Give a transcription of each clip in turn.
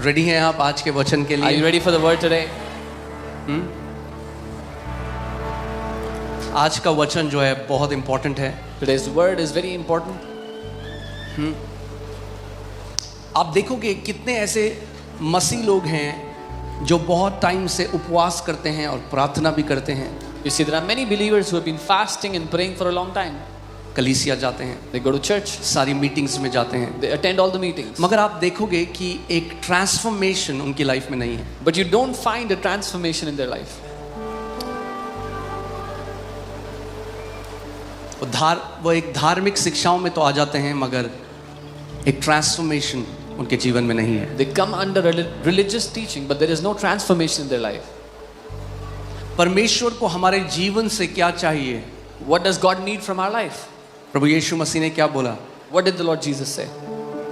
Ready हैं आप आज के वचन के Are you लिए? ready for the word today? आज का वचन जो है बहुत इंपॉर्टेंट है. Today's word is very important. आप देखोगे कितने ऐसे मसीह लोग हैं जो बहुत टाइम से उपवास करते हैं और प्रार्थना भी करते हैं. You see, there are many believers who have been fasting and praying for a long time. कलीसिया जाते हैं, They go to church, सारी मीटिंग्स में जाते हैं, they attend all the meetings. मगर आप देखोगे कि एक ट्रांसफॉर्मेशन उनकी लाइफ में नहीं है. But you don't find a transformation in their life. वो एक धार्मिक शिक्षाओं में तो आ जाते हैं मगर एक ट्रांसफॉर्मेशन उनके जीवन में नहीं है. They come under religious teaching, but there is no transformation in their life. परमेश्वर को हमारे जीवन से क्या चाहिए? What does God need from our life? प्रभु यीशु मसीह ने क्या बोला? What did the Lord Jesus say?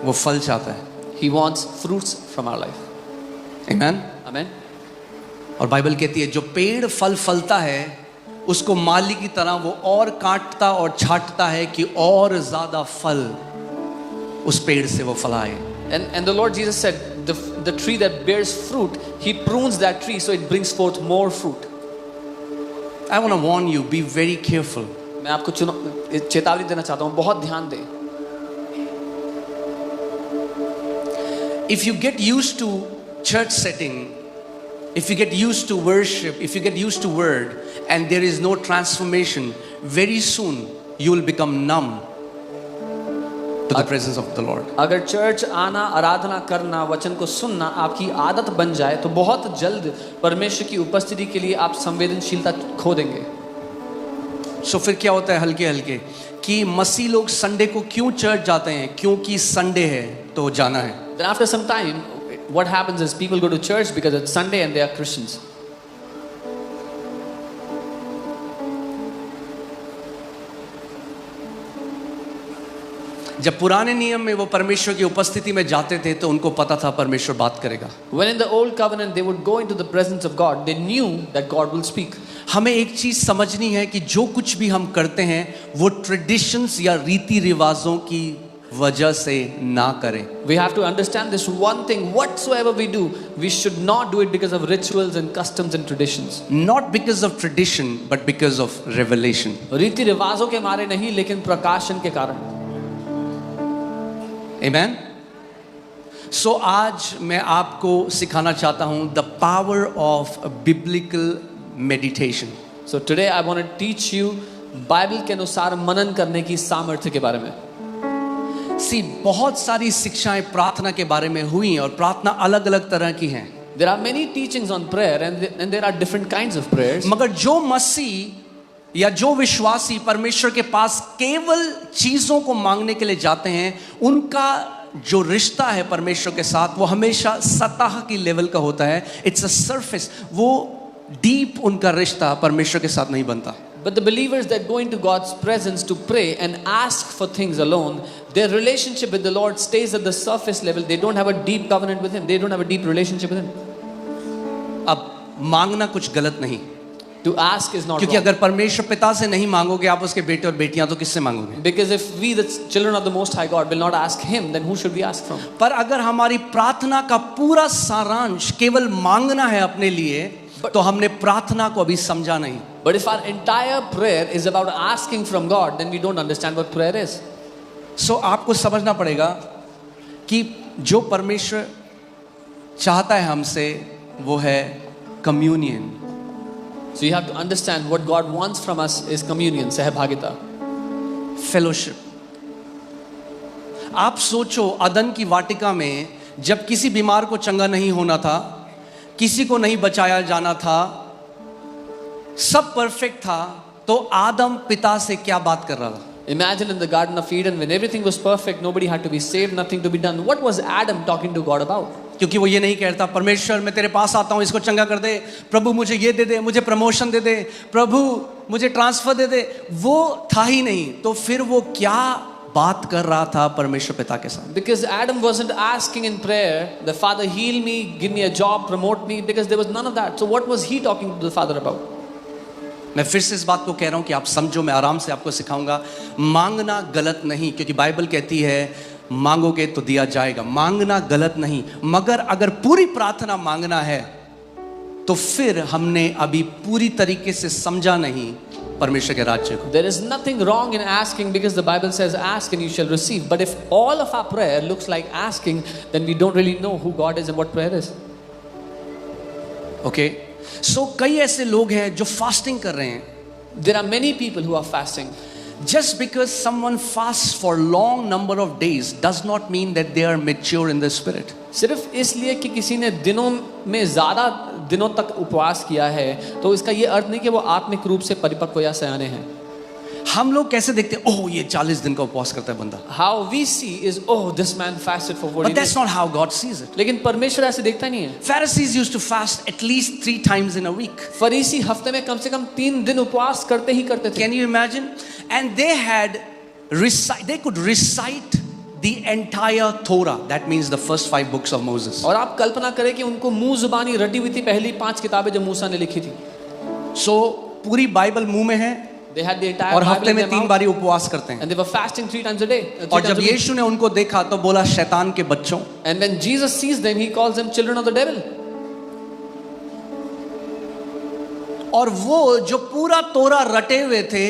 वो फल चाहता है. He wants fruits from our life. Amen. Amen. और बाइबल कहती है जो पेड़ फल फलता है उसको माली की तरह वो और काटता और छांटता है कि और ज्यादा फल उस पेड़ से वो फलाए. And the Lord Jesus said, the tree that bears fruit, He prunes that tree so it brings forth more fruit. I want to warn you, be very careful. मैं आपको चेतावनी देना चाहता हूँ, बहुत ध्यान दें. If you get used to church setting, if you get used to worship, if you get used to word and there is no transformation, very soon you will become numb to the presence of the Lord. अगर church आना, आराधना करना, वचन को सुनना आपकी आदत बन जाए तो बहुत जल्द परमेश्वर की उपस्थिति के लिए आप संवेदनशीलता खो देंगे. So फिर क्या होता है हल्के हल्के कि मसीह लोग संडे को क्यों चर्च जाते हैं? क्योंकि संडे है तो जाना है. Then after some time, what happens is people go to church because it's Sunday and they are Christians. जब पुराने नियम में वो परमेश्वर की उपस्थिति में जाते थे तो उनको पता था परमेश्वर बात करेगा. When in the old covenant they would go into the presence of God, they knew that God will speak. हमें एक चीज समझनी है कि जो कुछ भी हम करते हैं वो ट्रेडिशंस या रीति रिवाजों की वजह से ना करें. We have to understand this one thing: whatsoever we do, we should not do it because of rituals and customs and traditions. Not because of tradition, but because of revelation. रीति रिवाजों के मारे नहीं, लेकिन प्रकाशन के कारण. Amen. So आज मैं आपको सिखाना चाहता हूँ the power of biblical meditation. So today I want to teach you Bible के अनुसार मनन करने की सामर्थ्य के बारे में. See, बहुत सारी शिक्षाएं प्रार्थना के बारे में हुई और प्रार्थना अलग अलग तरह की हैं. There are many teachings on prayer and there are different kinds of prayers. मगर जो मसीह या जो विश्वासी परमेश्वर के पास केवल चीजों को मांगने के लिए जाते हैं उनका जो रिश्ता है परमेश्वर के साथ वो हमेशा सतह की लेवल का होता है. It's a surface. वो डीप उनका रिश्ता परमेश्वर के साथ नहीं बनता. But the believers that go into God's presence to pray and ask for things alone, their relationship with the Lord stays at the surface level. They don't have a deep covenant with Him. They don't have a deep relationship with Him. अब मांगना कुछ गलत नहीं, To ask is not क्योंकि wrong. अगर परमेश्वर पिता से नहीं मांगोगे आप उसके बेटे और बेटियां तो किससे मांगोगे? Because if we, the children of the Most High God, will not ask Him, then who should we ask from? पर अगर हमारी प्रार्थना का पूरा सारांश केवल मांगना है अपने लिए तो हमने प्रार्थना को अभी समझा नहीं. But if our entire prayer is about asking from God, then we don't understand what prayer is. So आपको समझना पड़ेगा कि जो परमेश्वर चाहता है हमसे वो है communion. So you have to understand what God wants from us is communion, सहभागिता, फेलोशिप. आप सोचो अदन की वाटिका में जब किसी बीमार को चंगा नहीं होना था, किसी को नहीं बचाया जाना था, सब परफेक्ट था, तो आदम पिता से क्या बात कर रहा था? Imagine in the Garden of Eden when everything was perfect, nobody had to be saved, nothing to be done. What was Adam talking to God about? क्योंकि वो ये नहीं कहता परमेश्वर मैं तेरे पास आता हूँ इसको चंगा कर दे, प्रभु मुझे ये दे दे, मुझे प्रमोशन दे दे, प्रभु मुझे ट्रांसफर दे दे. वो था ही नहीं. तो फिर वो क्या बात कर रहा था परमेश्वर पिता के साथ? Because Adam wasn't asking in prayer, the Father heal me, give me a job, promote me, because there was none of that. So what was he talking to the Father about? मैं फिर से इस बात को कह रहा हूं कि आप समझो, मैं आराम से आपको सिखाऊंगा. मांगना गलत नहीं, क्योंकि बाइबल कहती है मांगोगे तो दिया जाएगा। मांगना गलत नहीं, मगर अगर पूरी प्रार्थना मांगना है तो फिर हमने अभी पूरी तरीके से समझा नहीं परमेश्वर के राज्य को। There is nothing wrong in asking because the Bible says ask and you shall receive. But if all of our prayer looks like asking, then we don't really know who God is and what prayer is. Okay, so कई ऐसे लोग हैं जो fasting कर रहे हैं। There are many people who are fasting. Just because someone fasts for long number of days does not mean that they are mature in the spirit. सिर्फ इसलिए कि किसी ने दिनों में ज़्यादा दिनों तक उपवास किया है तो इसका ये अर्थ नहीं कि वो आत्मिक रूप से परिपक्व या सयाने हैं। हम लोग कैसे देखते हैं, ओह ये 40 दिन का उपवास करता है बंदा, How we see is, oh, this man fasted for 40 but that's days. not how God sees it. लेकिन परमेश्वर ऐसे देखता नहीं है। Pharisees used to fast at least 3 times in a week. फरीसी हफ्ते में कम से कम 3 दिन उपवास करते ही करते थे। Can you imagine? And they could recite the entire Torah. That means the first 5 books of Moses. और आप कल्पना करें कि उनको मुंह जुबानी रटी हुई थी पहली 5 किताबें जो मूसा ने लिखी थी। So पूरी बाइबल मुंह में है They had the entire और Bible हफ्ते in में their 3 mouth, बारी उपवास करते हैं। and they were fasting 3 times a day. और जब यीशु ने उनको देखा तो बोला शैतान के बच्चों। And when Jesus sees them, he calls them children of the devil. और वो जो पूरा तोरा रटे हुए थे,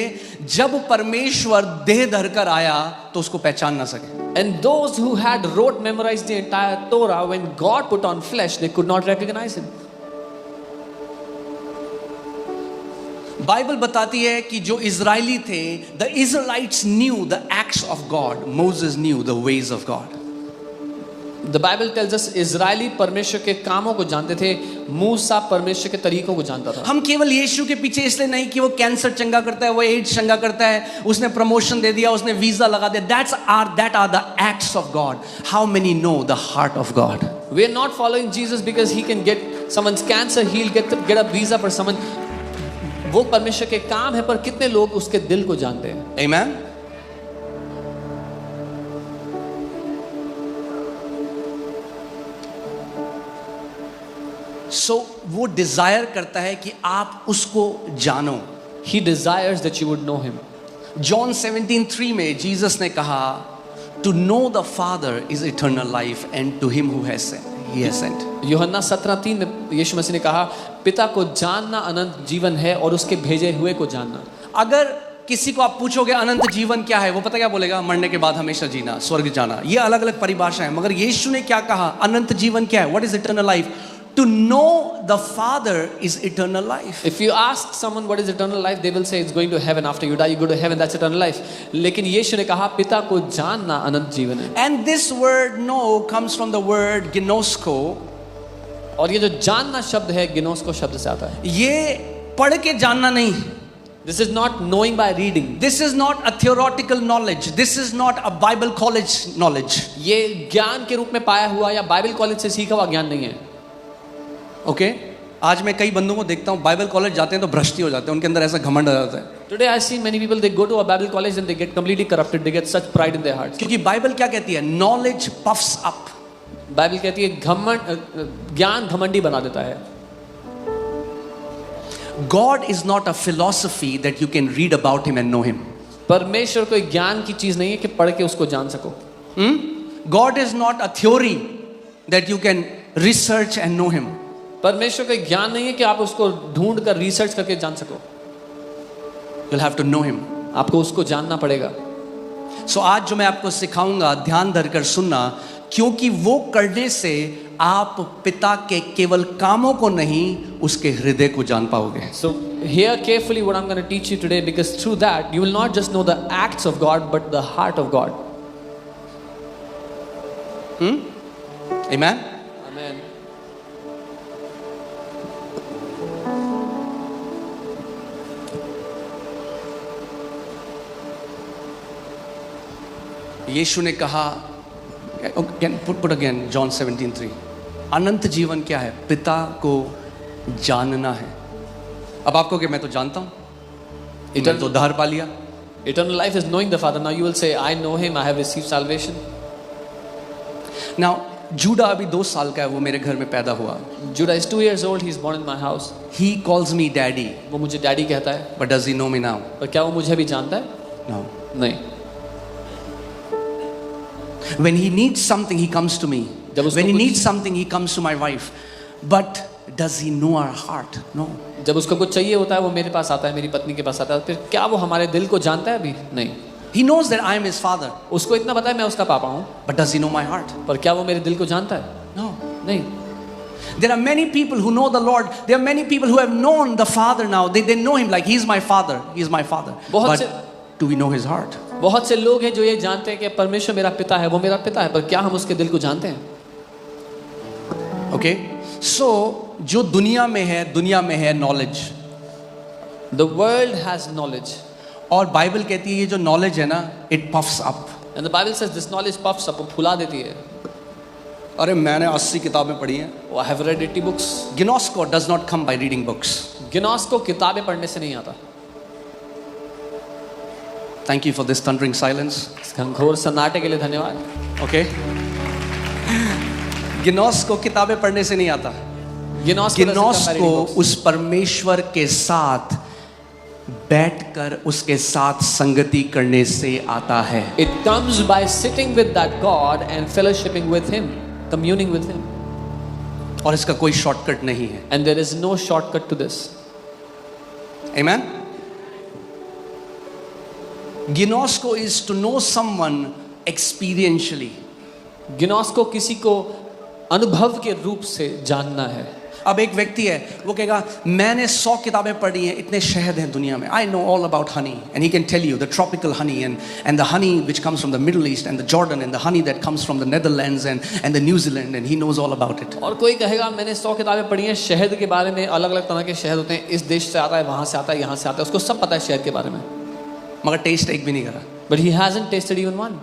जब परमेश्वर देह धरकर आया तो उसको पहचान ना सके। And those who had memorized the entire Torah, when God put on flesh, they could not recognize him. Bible बताती है कि जो इजरायली थे, the Israelites knew the acts of God. Moses knew the ways of God. The Bible tells us Israeli परमेश्वर के कामों को जानते थे, मूसा परमेश्वर के तरीकों को जानता था। हम केवल यीशु के पीछे इसलिए नहीं कि वो कैंसर चंगा करता है, वो एड्स चंगा करता है, उसने प्रमोशन दे दिया, उसने वीजा लगा दिया। that are the acts of God. How many know the heart of God? We are not following Jesus because he can get someone's cancer healed, get a visa for someone. वो परमेश्वर के काम है, पर कितने लोग उसके दिल को जानते हैं? Amen. So वो डिजायर करता है कि आप उसको जानो। He desires that you would know him. John 17:3 में जीसस ने कहा, to know the Father is eternal life and to him who has sent, he has sent. यूहन्ना 17:3 में यीशु मसीह ने कहा, पिता को जानना अनंत जीवन है और उसके भेजे हुए को जानना। अगर किसी को आप पूछोगे अनंत जीवन क्या है, वो पता क्या बोलेगा? मरने के बाद हमेशा जीना, स्वर्ग जाना। ये अलग अलग परिभाषा है, मगर यीशु ने क्या कहा? अनंत जीवन क्या है? What is eternal life? To know the Father is eternal life. If you ask someone what is eternal life, they will say it's going to heaven. After you die, you go to heaven. That's eternal life. लेकिन यीशु ने कहा पिता को जानना अनंत जीवन है। And this word know comes from the word ginosko. और ये जो जानना शब्द है गिनोस्को शब्द से आता है। ये पढ़ के जानना नहीं। This is not knowing by reading. This is not a theoretical knowledge. This is not a Bible college knowledge. ये ज्ञान के रूप में पाया हुआ या बाइबल कॉलेज से सीखा हुआ ज्ञान नहीं है। ओके आज मैं कई बंदों को देखता हूँ बाइबल कॉलेज जाते हैं तो भ्रष्ट हो जाते हैं, उनके अंदर ऐसा घमंड आ जाता है। Today I see many people, they go to a Bible college and they get completely corrupted. They get such pride in their hearts. क्योंकि बाइबल क्या कहती है? Knowledge puffs up. बाइबल कहती है ज्ञान घमंडी बना देता है। God is not a philosophy that you can read about him and know him. परमेश्वर कोई ज्ञान की चीज नहीं है कि पढ़ के उसको जान सको। God is not a theory that you can research and know him. परमेश्वर का ज्ञान नहीं है कि आप उसको ढूंढ कर रिसर्च करके जान सको। You'll have to know him. आपको उसको जानना पड़ेगा। So आज जो मैं आपको सिखाऊंगा ध्यान धरकर सुनना, क्योंकि वो करने से आप पिता के केवल कामों को नहीं उसके हृदय को जान पाओगे। So hear carefully what I'm going to teach you today, because through that you will not just know the acts of God but the heart of God. Amen. Amen. यीशु ने कहा, put again John 17:3, अनंत जीवन क्या है? पिता को जानना है। अब आपको कि मैं तो जानता हूं, मैंने तो उद्धार पा लिया। Eternal life is knowing the Father. Now you will say, I know him, I have received salvation. Now जूडा अभी 2 साल का है, वो मेरे घर में पैदा हुआ। Judah is 2 years old, he is born in my house. He calls me daddy. वो मुझे डैडी कहता है। But does he know me now? पर क्या वो मुझे भी जानता है? No. नहीं। When he needs something, he comes to me. जब उसको When he कुछ- needs something, he comes to my wife. But does he know our heart? No. जब उसको कुछ चाहिए होता है वो मेरे पास आता है, मेरी पत्नी के पास आता है, फिर क्या वो हमारे दिल को जानता है? अभी नहीं। He knows that I am his father. उसको इतना पता है मैं उसका पापा हूँ, But does he know my heart? पर क्या वो मेरे दिल को जानता है? No. नहीं। There are many people who know the Lord. There are many people who have known the Father now. They know him like he's my father. He's my father. बहुत But से- do we know his heart? बहुत से लोग हैं जो ये जानते हैं कि परमेश्वर मेरा पिता है, वो मेरा पिता है, पर क्या हम उसके दिल को जानते हैं? Okay? So, जो दुनिया में है knowledge. The world has knowledge, और बाइबल कहती है ये जो knowledge है ना, it puffs up. and the Bible says this knowledge puffs up, वो फुला देती है। अरे मैंने 80 किताबें पढ़ी हैं. Oh, I have read 80 books. Gnosko does not come by reading books. गिनोस को किताबें पढ़ने से नहीं आता। Thank you for this thundering silence. इस घनघोर सन्नाटे के लिए धन्यवाद। Okay? गिनोस को किताबें पढ़ने से नहीं आता. गिनोस गिनोस को उस परमेश्वर के साथ बैठकर उसके साथ संगति करने से आता है. It comes by sitting with that God and fellowshipping with Him, communing with Him. और इसका कोई शॉर्टकट नहीं है. And there is no shortcut to this. Amen? Gnosko is to know someone experientially. गिनोस को किसी को अनुभव के रूप से जानना है। अब एक व्यक्ति है, वो कहेगा मैंने 100 किताबें पढ़ी हैं, इतने शहद हैं दुनिया में. I know all about honey, and he can tell you the tropical honey and the honey which comes from the Middle East and the Jordan and the honey that comes from the Netherlands and the New Zealand, and he knows all about it. और कोई कहेगा मैंने 100 किताबें पढ़ी हैं शहद के बारे में, अलग अलग तरह के शहद होते हैं, इस देश से आता है, वहाँ से आता है, यहाँ से आता है, उसको सब पता है शहद के बारे में, मगर टेस्ट एक भी नहीं करा. but he hasn't tasted even one.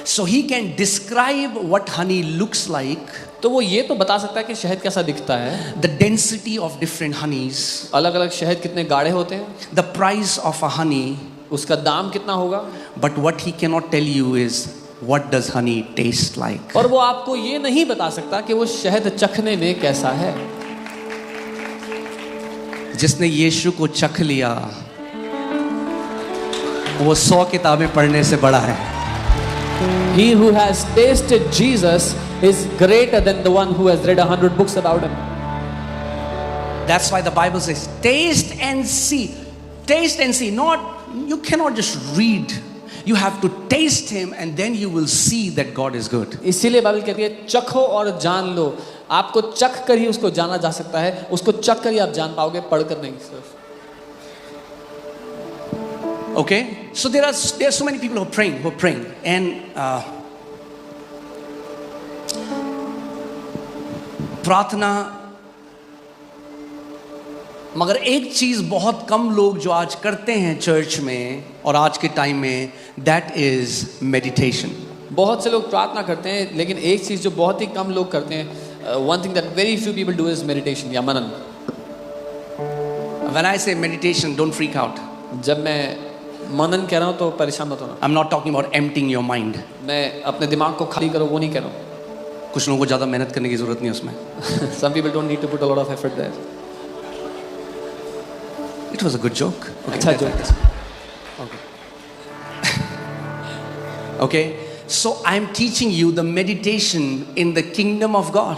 So he can describe what honey looks like, तो वो ये तो बता सकता है कि शहद कैसा दिखता है, the density of different honeys, अलग अलग शहद कितने गाढ़े होते हैं, the price of a honey, उसका दाम कितना होगा, but what he cannot tell you is what does honey taste like. और वो आपको ये नहीं बता सकता कि वो शहद चखने में कैसा है. जिसने यीशु को चख लिया वो 100 किताबें पढ़ने से बड़ा है. He who has tasted Jesus is greater than the one who has read 100 books about him. That's why the Bible says taste and see. Taste and see. You cannot just read. You have to taste him and then you will see that God is good. इसीलिए Bible कहती है चखो और जान लो. आपको चख कर ही उसको जाना जा सकता है, उसको चख कर ही आप जान पाओगे, पढ़कर नहीं सिर्फ. Okay, so there are so many people who are praying, and प्रार्थना. मगर एक चीज बहुत कम लोग जो आज करते हैं चर्च में और आज के टाइम में, that is meditation. बहुत से लोग प्रार्थना करते हैं, लेकिन एक चीज जो बहुत ही कम लोग करते हैं, one thing that very few people do is meditation या मनन. When I say meditation, don't freak out. जब मैं मनन कह रहा हूँ तो परेशान मत होना. I'm not talking about emptying your mind. मैं अपने दिमाग को खाली करो वो नहीं कह रहा हूँ. कुछ लोगों को ज़्यादा मेहनत करने की ज़रूरत नहीं उसमें. Some people don't need to put a lot of effort there. It was a good joke. अच्छा joke. Okay. So I'm teaching you the meditation in the kingdom of God.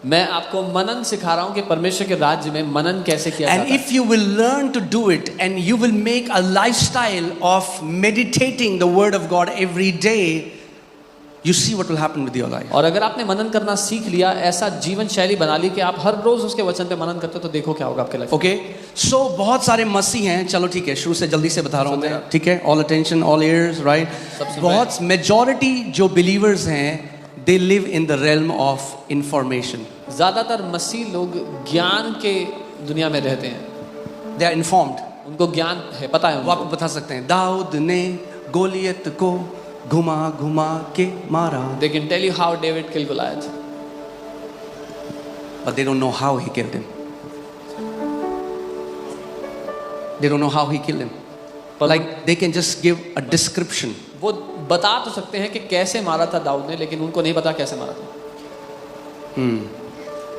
मैं आपको मनन सिखा रहा हूँ कि परमेश्वर के राज्य में मनन कैसे किया And जाता है. if you will learn to do it and you will make a lifestyle of meditating the word of God every day, you see what will happen with your life. और अगर आपने मनन करना सीख लिया, ऐसा जीवन शैली बना ली कि आप हर रोज उसके वचन पे मनन करते हो, तो देखो क्या होगा आपके लाइफ. Okay. So बहुत सारे मसीह हैं. चलो ठीक है, शुरू से जल्दी से बता रहा हूँ मैं. ठीक है, all attention, all ears, right? बहुत majority जो believers हैं, they live in the realm of information. ज्यादातर मसीह लोग ज्ञान के दुनिया में रहते हैं. They are informed. उनको ज्ञान है, पता है वो उनको. आपको बता सकते हैं दाऊद ने गोलियत को घुमा घुमा के मारा. They can tell you how David killed Goliath, But they don't know how he killed him. They don't know how he killed him. पर Like they can just give a description. वो बता तो सकते हैं कि कैसे मारा था दाऊद ने, लेकिन उनको नहीं पता कैसे मारा था.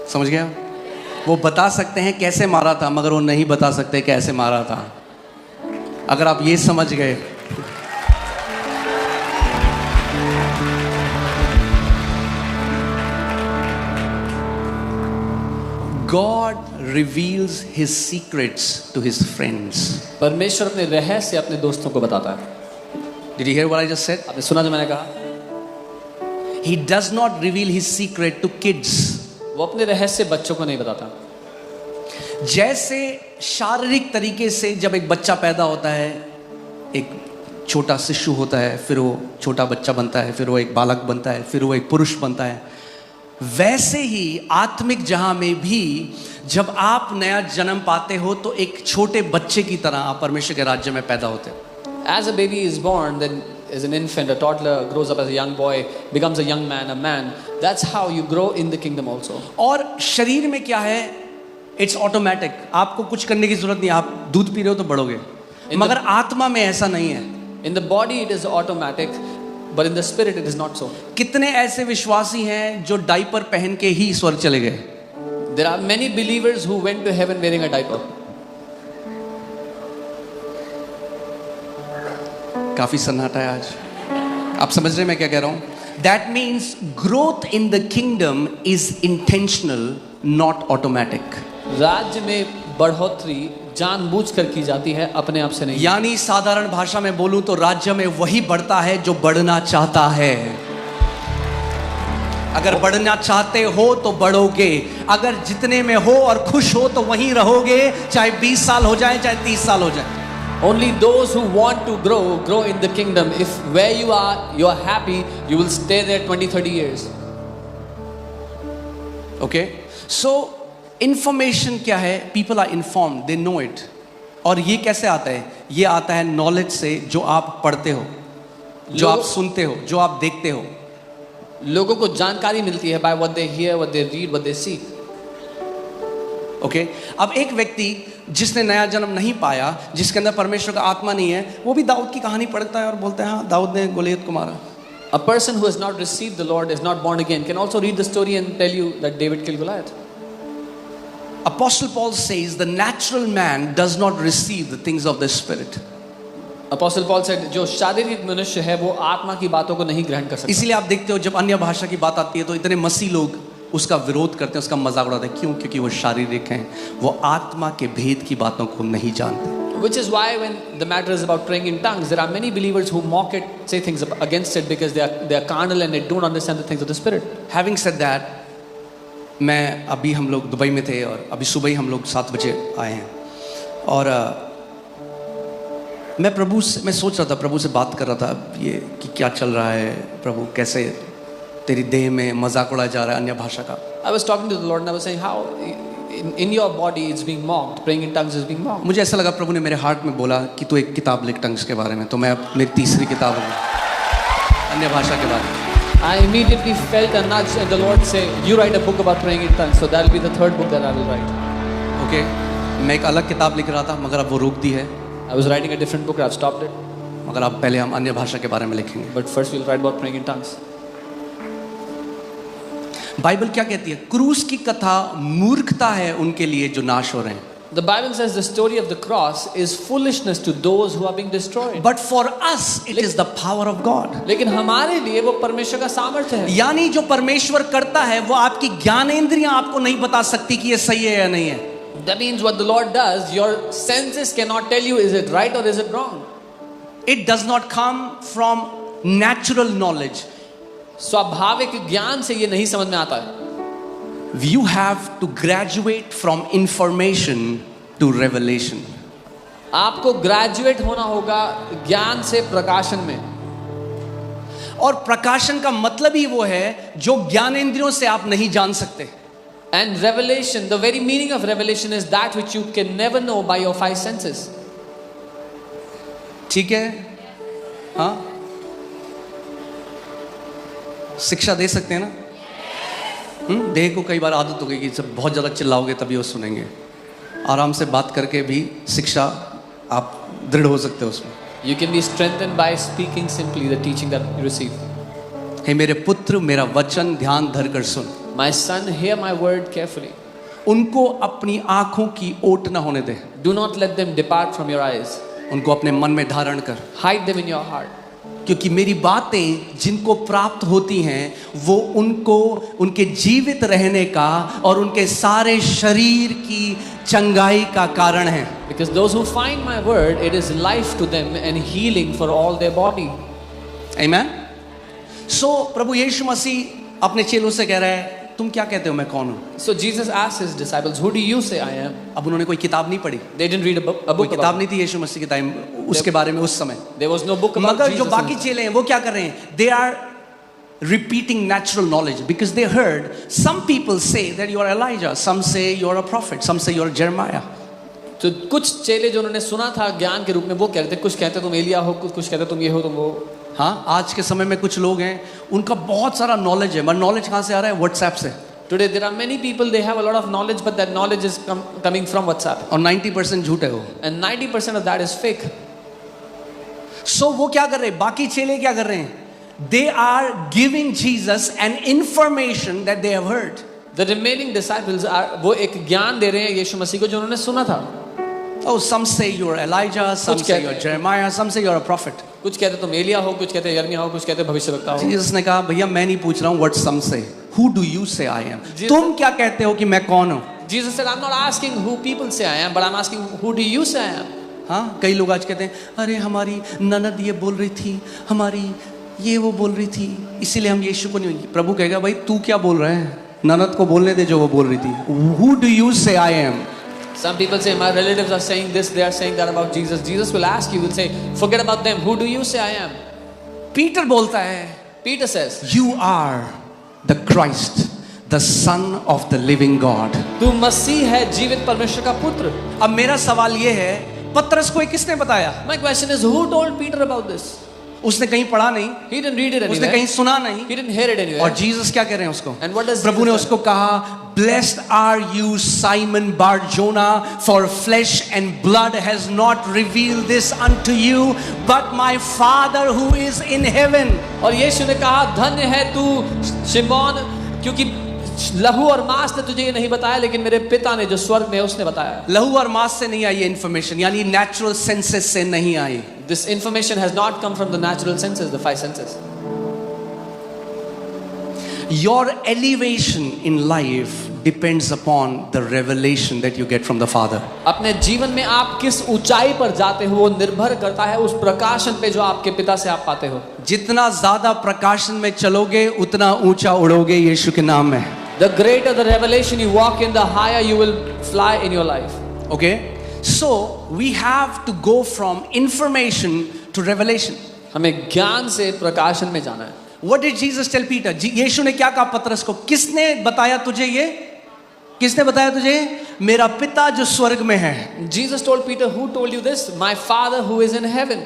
समझ गया? वो बता सकते हैं कैसे मारा था, मगर वो नहीं बता सकते कैसे मारा था. अगर आप ये समझ गए, God reveals his secrets to his friends. परमेश्वर अपने रहस्य अपने दोस्तों को बताता है. Did you hear what I just said? आपने सुना जो मैंने कहा? He does not reveal his secret to kids. वो अपने रहस्य बच्चों को नहीं बताता. जैसे शारीरिक तरीके से जब एक बच्चा पैदा होता है, एक छोटा शिशु होता है, फिर वो छोटा बच्चा बनता है, फिर वो एक बालक बनता है, फिर वो एक पुरुष बनता है, वैसे ही आत्मिक जहां में भी जब आप नया जन्म पाते हो तो एक छोटे बच्चे की तरह आप परमेश्वर के राज्य में पैदा होते हो. As a baby is born, then as an infant, a toddler grows up as a young boy, becomes a young man, a man. That's how you grow in the kingdom also. और शरीर में क्या है? It's automatic. आपको कुछ करने की जरूरत नहीं. आप दूध पी रहे हो तो बढ़ोगे, मगर आत्मा में ऐसा नहीं है. In the body it is automatic, but in the spirit it is not so. कितने ऐसे विश्वासी हैं जो डायपर पहन के ही स्वर्ग चले गए? There are many believers who went to heaven wearing a diaper. काफी सन्नाटा है आज. आप समझ रहे हैं मैं क्या कह रहा हूं? That means growth in the kingdom is intentional, not automatic. राज्य में बढ़ोतरी जानबूझकर की जाती है, अपने आप से नहीं. यानी साधारण भाषा में बोलूं तो राज्य में वही बढ़ता है जो बढ़ना चाहता है. अगर बढ़ना चाहते हो तो बढ़ोगे. अगर जितने में हो और खुश हो तो वहीं रहोगे, चाहे 20 साल हो जाए, चाहे 30 साल हो जाए. Only those who want to grow in the kingdom. If where you are happy, you will stay there 20-30 years. Okay, so information क्या है? People are informed, they know it. और ये कैसे आता है? ये आता है नॉलेज से, जो आप पढ़ते हो, जो आप सुनते हो, जो आप देखते हो. लोगों को जानकारी मिलती है by what they hear, what they read, what they see. Okay, अब एक व्यक्ति जिसने नया जन्म नहीं पाया, जिसके अंदर परमेश्वर का आत्मा नहीं है, वो भी दाऊद की कहानी पढ़ता है और बोलता है हाँ दाऊद ने गोलियत को मारा. A person who has not received the Lord, is not born again, can also read the story and tell you that David killed Goliath. Apostle Paul says the natural man does not receive the things of the spirit. Apostle Paul said जो शारीरिक मनुष्य है वो आत्मा की बातों को नहीं ग्रहण कर सकता. इसलिए आप देखते हो जब अन्य भाषा की बात आती है तो इतने मसीह लोग उसका विरोध करते हैं, उसका मजाक उड़ाते हैं. क्यों? क्योंकि वो शारीरिक हैं, वो आत्मा के भेद की बातों को नहीं जानते. Which is why when the matter is about praying in tongues, there are many believers who mock it, say things against it because they are carnal and they don't understand the things of the spirit. Having said that, मैं अभी हम लोग Dubai में थे और अभी सुबह ही हम लोग 7 बजे आए हैं और मैं सोच रहा था, प्रभु से बात कर रहा था ये कि क्या चल रहा है प्रभु, कैसे तेरी देह में मजाक उड़ाया जा रहा है अन्य भाषा का. I was talking to the Lord and I was saying how in your body it's being mocked, praying in tongues is being mocked. मुझे ऐसा लगा प्रभु ने मेरे हार्ट में बोला कि तू एक किताब लिख टंग्स के बारे में. तो मैं मेरी तीसरी किताब अन्य भाषा के बारे में. I immediately felt a nudge and the Lord say, you write a book about praying in tongues, so that will be the third book that I will write. Okay, मैं एक अलग किताब लिख रहा था मगर अब वो रोक दी है. I was writing a different book, I've stopped it. मगर अब पहले हम अन्य भाषा के बारे में लिखेंगे. But first we'll write about praying in tongues. Bible क्या कहती है? क्रूस की कथा मूर्खता है उनके लिए जो नाश हो रहे हैं. The Bible says the story of the cross is foolishness to those who are being destroyed. But for us it is the power of God. लेकिन हमारे लिए वो परमेश्वर का सामर्थ्य है. यानी जो परमेश्वर करता है वो आपकी ज्ञानेंद्रियां आपको नहीं बता सकती कि ये सही है या नहीं है. That means what the Lord does, your senses cannot tell you is it right or is it wrong. It does not come from natural knowledge. स्वाभाविक ज्ञान से ये नहीं समझ में आता है. You have to graduate from information to revelation. आपको ग्रेजुएट होना होगा ज्ञान से प्रकाशन में. और प्रकाशन का मतलब ही वो है जो ज्ञानेंद्रियों से आप नहीं जान सकते. And revelation, the very meaning of revelation is that which you can never know by your 5 senses. ठीक है? हाँ, शिक्षा दे सकते हैं ना. देह को कई बार आदत हो गई कि सब बहुत ज़्यादा चिल्लाओगे तभी वो सुनेंगे. आराम से बात करके भी शिक्षा आप दृढ़ हो सकते हो उसमें. You can be strengthened by speaking simply the teaching that you receive. हे मेरे पुत्र, मेरा वचन ध्यान धर कर सुन. My son, hear my word carefully. उनको अपनी आंखों की ओट न होने दे. Do not let them depart from your eyes. उनको अपने मन में धारण कर. Hide them in your heart. क्योंकि मेरी बातें जिनको प्राप्त होती हैं वो उनको उनके जीवित रहने का और उनके सारे शरीर की चंगाई का कारण है. Because those who find my word, it is life to them and healing for all their body. Amen. So प्रभु यीशु मसीह अपने चेलों से कह रहा है, तुम क्या कहते हो मैं कौन हूँ? So Jesus asked his disciples, who do you say I am? अब उन्होंने कोई किताब नहीं पढ़ी. They didn't read a book कोई किताब about नहीं थी यीशु मसीह के टाइम उसके बारे में उस समय. There was no book about मगर Jesus. जो बाकी चेले हैं वो क्या कर रहे हैं? They are repeating natural knowledge because they heard some people say that you are Elijah, some say you are a prophet, some say you are Jeremiah. तो कुछ चेले जो उन्होंने सुना था ज्ञान के रूप में वो कह रहे थे, कुछ कहते तुम एलिया हो, कुछ कहते तुम ये हो, तुम वो. हाँ, आज के समय में कुछ लोग हैं उनका बहुत सारा नॉलेज है, मगर नॉलेज कहाँ से आ रहा है? व्हाट्सएप से. Today there are many people, they have a lot of knowledge, but that knowledge is coming from WhatsApp. और 90% झूठ है वो. And 90% of that is fake. So वो क्या कर रहे हैं? बाकी चेले क्या कर रहे हैं? They are giving Jesus an information that they have heard. The remaining disciples are वो एक ज्ञान दे रहे हैं यीशु मसीह को जो उन्होंने सुना था. Oh, some say you are Elijah, some say you are Jeremiah, some say you are a prophet. कुछ कहते तुम एलिया हो, कुछ कहते यिर्मयाह हो, कुछ कहते भविष्यवक्ता हो. Jesus ने कहा भैया मैं नहीं पूछ रहा हूँ what some say. Who do you say I am? तुम क्या कहते हो कि मैं कौन हूँ? Jesus said, I'm not asking who people say I am, but I'm asking who do you say I am? हाँ, कई लोग आज कहते हैं अरे हमारी ननद ये बोल रही थी, हमारी ये वो बोल रही थी, इसीलिए हम यीशु को नहीं. प्रभु कहेगा भाई तू क्या बोल रहा है? ननद को बोलने दे जो वो बोल रही थी. Who do you say I am? Some people say my relatives are saying this, they are saying that about Jesus. Jesus will ask you, will say, forget about them. Who do you say I am? Peter बोलता है, Peter says, you are the Christ, the Son of the living God. तू मसीह है जीवित परमेश्वर का पुत्र. अब मेरा सवाल ये है, पतरस को ये किसने बताया? My question is, who told Peter about this? उसने कहीं पढ़ा नहीं, He didn't read it उसने anywhere. कहीं सुना नहीं. He didn't hear it anywhere. और जीसस क्या कह रहे हैं उसको? And what does प्रभु ने Jesus उसको कहा, Blessed are you, Simon Bar-Jonah, for flesh and blood has not revealed this unto you, but my Father who is in heaven. और यीशु ने कहा, धन्य है तू शिमोन, क्योंकि लहू और मांस ने तुझे ये नहीं बताया, लेकिन मेरे पिता ने जो स्वर्ग में है उसने बताया. लहू और मांस से नहीं आई ये इन्फॉर्मेशन, यानी नेचुरल सेंसेस से नहीं आई. This information has not come from the natural senses, the five senses. Your elevation in life depends upon the revelation that you get from the Father. अपने जीवन में आप किस ऊंचाई पर जाते हो वो निर्भर करता है उस प्रकाशन पे जो आपके पिता से आप पाते हो. जितना ज्यादा प्रकाशन में चलोगे उतना ऊंचा उड़ोगे यीशु के नाम में. The greater the revelation you walk in, the higher you will fly in your life. Okay? So we have to go from information to revelation. हमें ज्ञान से प्रकाशन में जाना है. What did Jesus tell Peter? यीशु ने क्या कहा पतरस को? किसने बताया तुझे ये? किसने बताया तुझे? मेरा पिता जो स्वर्ग में है. Jesus told Peter, who told you this? My Father who is in heaven.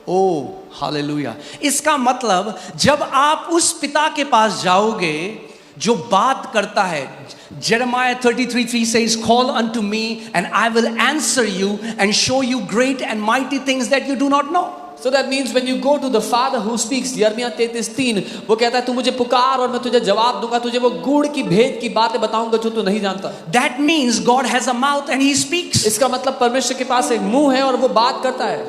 Oh, hallelujah. इसका मतलब जब आप उस पिता के पास जाओगे जो बात करता है, Jeremiah 33:3 says, call unto me and I will answer you and show you great and mighty things that you do not know. So that means when you go to the Father who speaks, यिर्मयाह 33:3 वो कहता है तू मुझे पुकार और मैं तुझे जवाब दूंगा, तुझे वो गूढ़ की भेद की बातें बताऊंगा जो तू नहीं जानता. That means God has a mouth and he speaks. इसका मतलब परमेश्वर के पास एक मुंह है और वो बात करता है.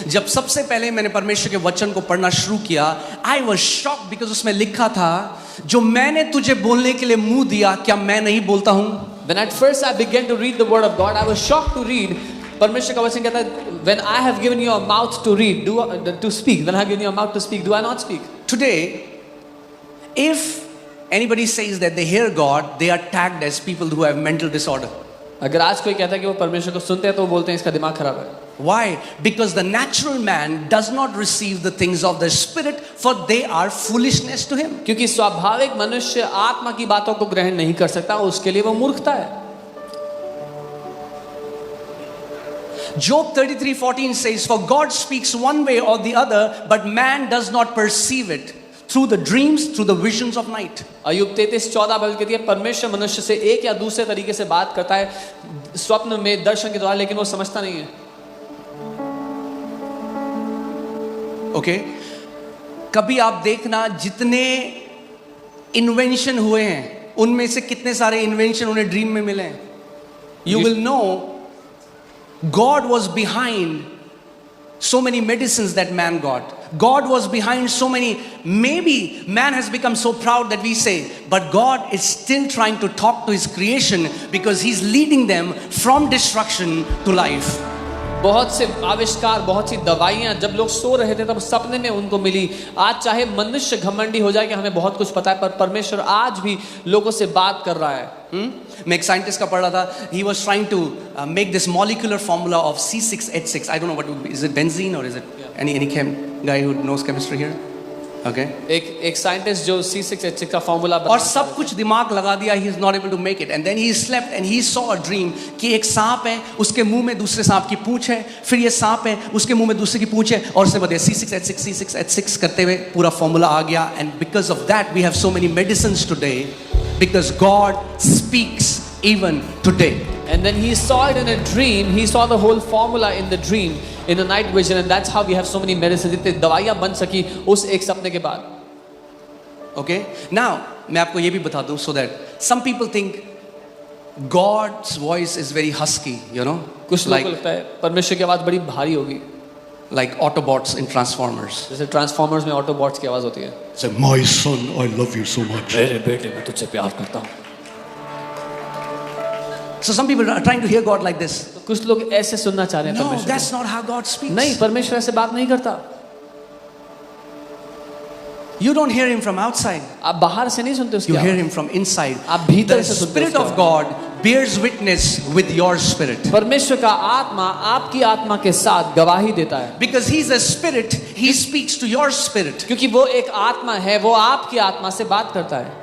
जब सबसे पहले मैंने परमेश्वर के वचन को पढ़ना शुरू किया, I was shocked because उसमें लिखा था, जो मैंने तुझे बोलने के लिए मुंह दिया क्या मैं नहीं बोलता हूं? When at first I began to read the word of God, I was shocked to read. परमेश्वर का वचन कहता है, when I have given you a mouth to read, to speak, when I have given you a mouth to speak, do I not speak? Today, if anybody says that they hear God, they are tagged as people who have mental disorder. अगर आज कोई कहता है कि वो परमेश्वर को सुनते हैं तो वो बोलते हैं इसका दिमाग खराब है. Why? Because the natural man does not receive the things of the spirit, for they are foolishness to him. क्योंकि स्वाभाविक मनुष्य आत्मा की बातों को ग्रहण नहीं कर सकता, उसके लिए वो मूर्खता है. Job 33:14 says, for God speaks one way or the other, but man does not perceive it, through the dreams, through the visions of night. अय्यूब 33:14 बल कहती है, परमेश्वर मनुष्य से एक या दूसरे तरीके से बात करता है स्वप्न में, दर्शन के द्वारा, लेकिन वो समझता नहीं है. ओके, कभी आप देखना जितने इन्वेंशन हुए हैं उनमें से कितने सारे इन्वेंशन उन्हें ड्रीम में मिले हैं. You will know God was behind So many medicines that man got. God was behind so many. Maybe man has become so proud that we say, but God is still trying to talk to his creation because he's leading them from destruction to life. बहुत से आविष्कार, बहुत सी दवाइयाँ जब लोग सो रहे थे तब सपने में उनको मिली। आज चाहे मनुष्य घमंडी हो जाए कि हमें बहुत कुछ पता है, पर परमेश्वर आज भी लोगों से बात कर रहा है। मैं एक साइंटिस्ट का पढ़ रहा था. He was trying to make this molecular formula of C6H6. I don't know what would be. Is it benzene or is it any guy who knows chemistry here? Okay. एक साइंटिस्ट जो C6H6 का formula और सब कुछ दिमाग लगा दिया. He is not able to make it. And then he slept and he saw a dream कि एक सांप है, उसके मुंह में दूसरे सांप की पूंछ है, फिर ये सांप है, उसके मुंह में दूसरे की पूंछ है, और से बढ़े C6H6 करते हुए पूरा फॉर्मूला आ गया. And because of that we have so many medicines today, because God speaks even today. And then he saw it in a dream. He saw the whole formula in the dream, in a night vision, and that's how we have so many medicines. इतनी दवाइयाँ बन सकी उस एक सपने के बाद. Okay. Now मैं आपको ये भी बता दूँ so that some people think God's voice is very husky, you know, कुछ लोगों को लगता है परमेश्वर की आवाज बड़ी भारी होगी, like Autobots in Transformers. जैसे ट्रांसफॉर्मर्स में ऑटोबॉट्स की आवाज होती है. Say, my son, I love you so much. मेरे बेटे मैं तुझसे प्यार करता हूँ. So some people are trying to hear God like this. तो कुछ लोग ऐसे सुनना चाह रहे हैं No, परमेश्वर that's not how God को. speaks. नहीं, परमेश्वर ऐसे बात नहीं करता. You don't hear him from outside. आप बाहर से नहीं सुनते उसकी You hear आवाज. him from inside. आप भीतर The से सुनते Spirit उसकी of आवाज. God bears witness with your spirit. परमेश्वर का आत्मा आपकी आत्मा के साथ गवाही देता है. Because he's a spirit, he speaks to your spirit. क्योंकि वो एक आत्मा है, वो आपकी आत्मा से बात करता है.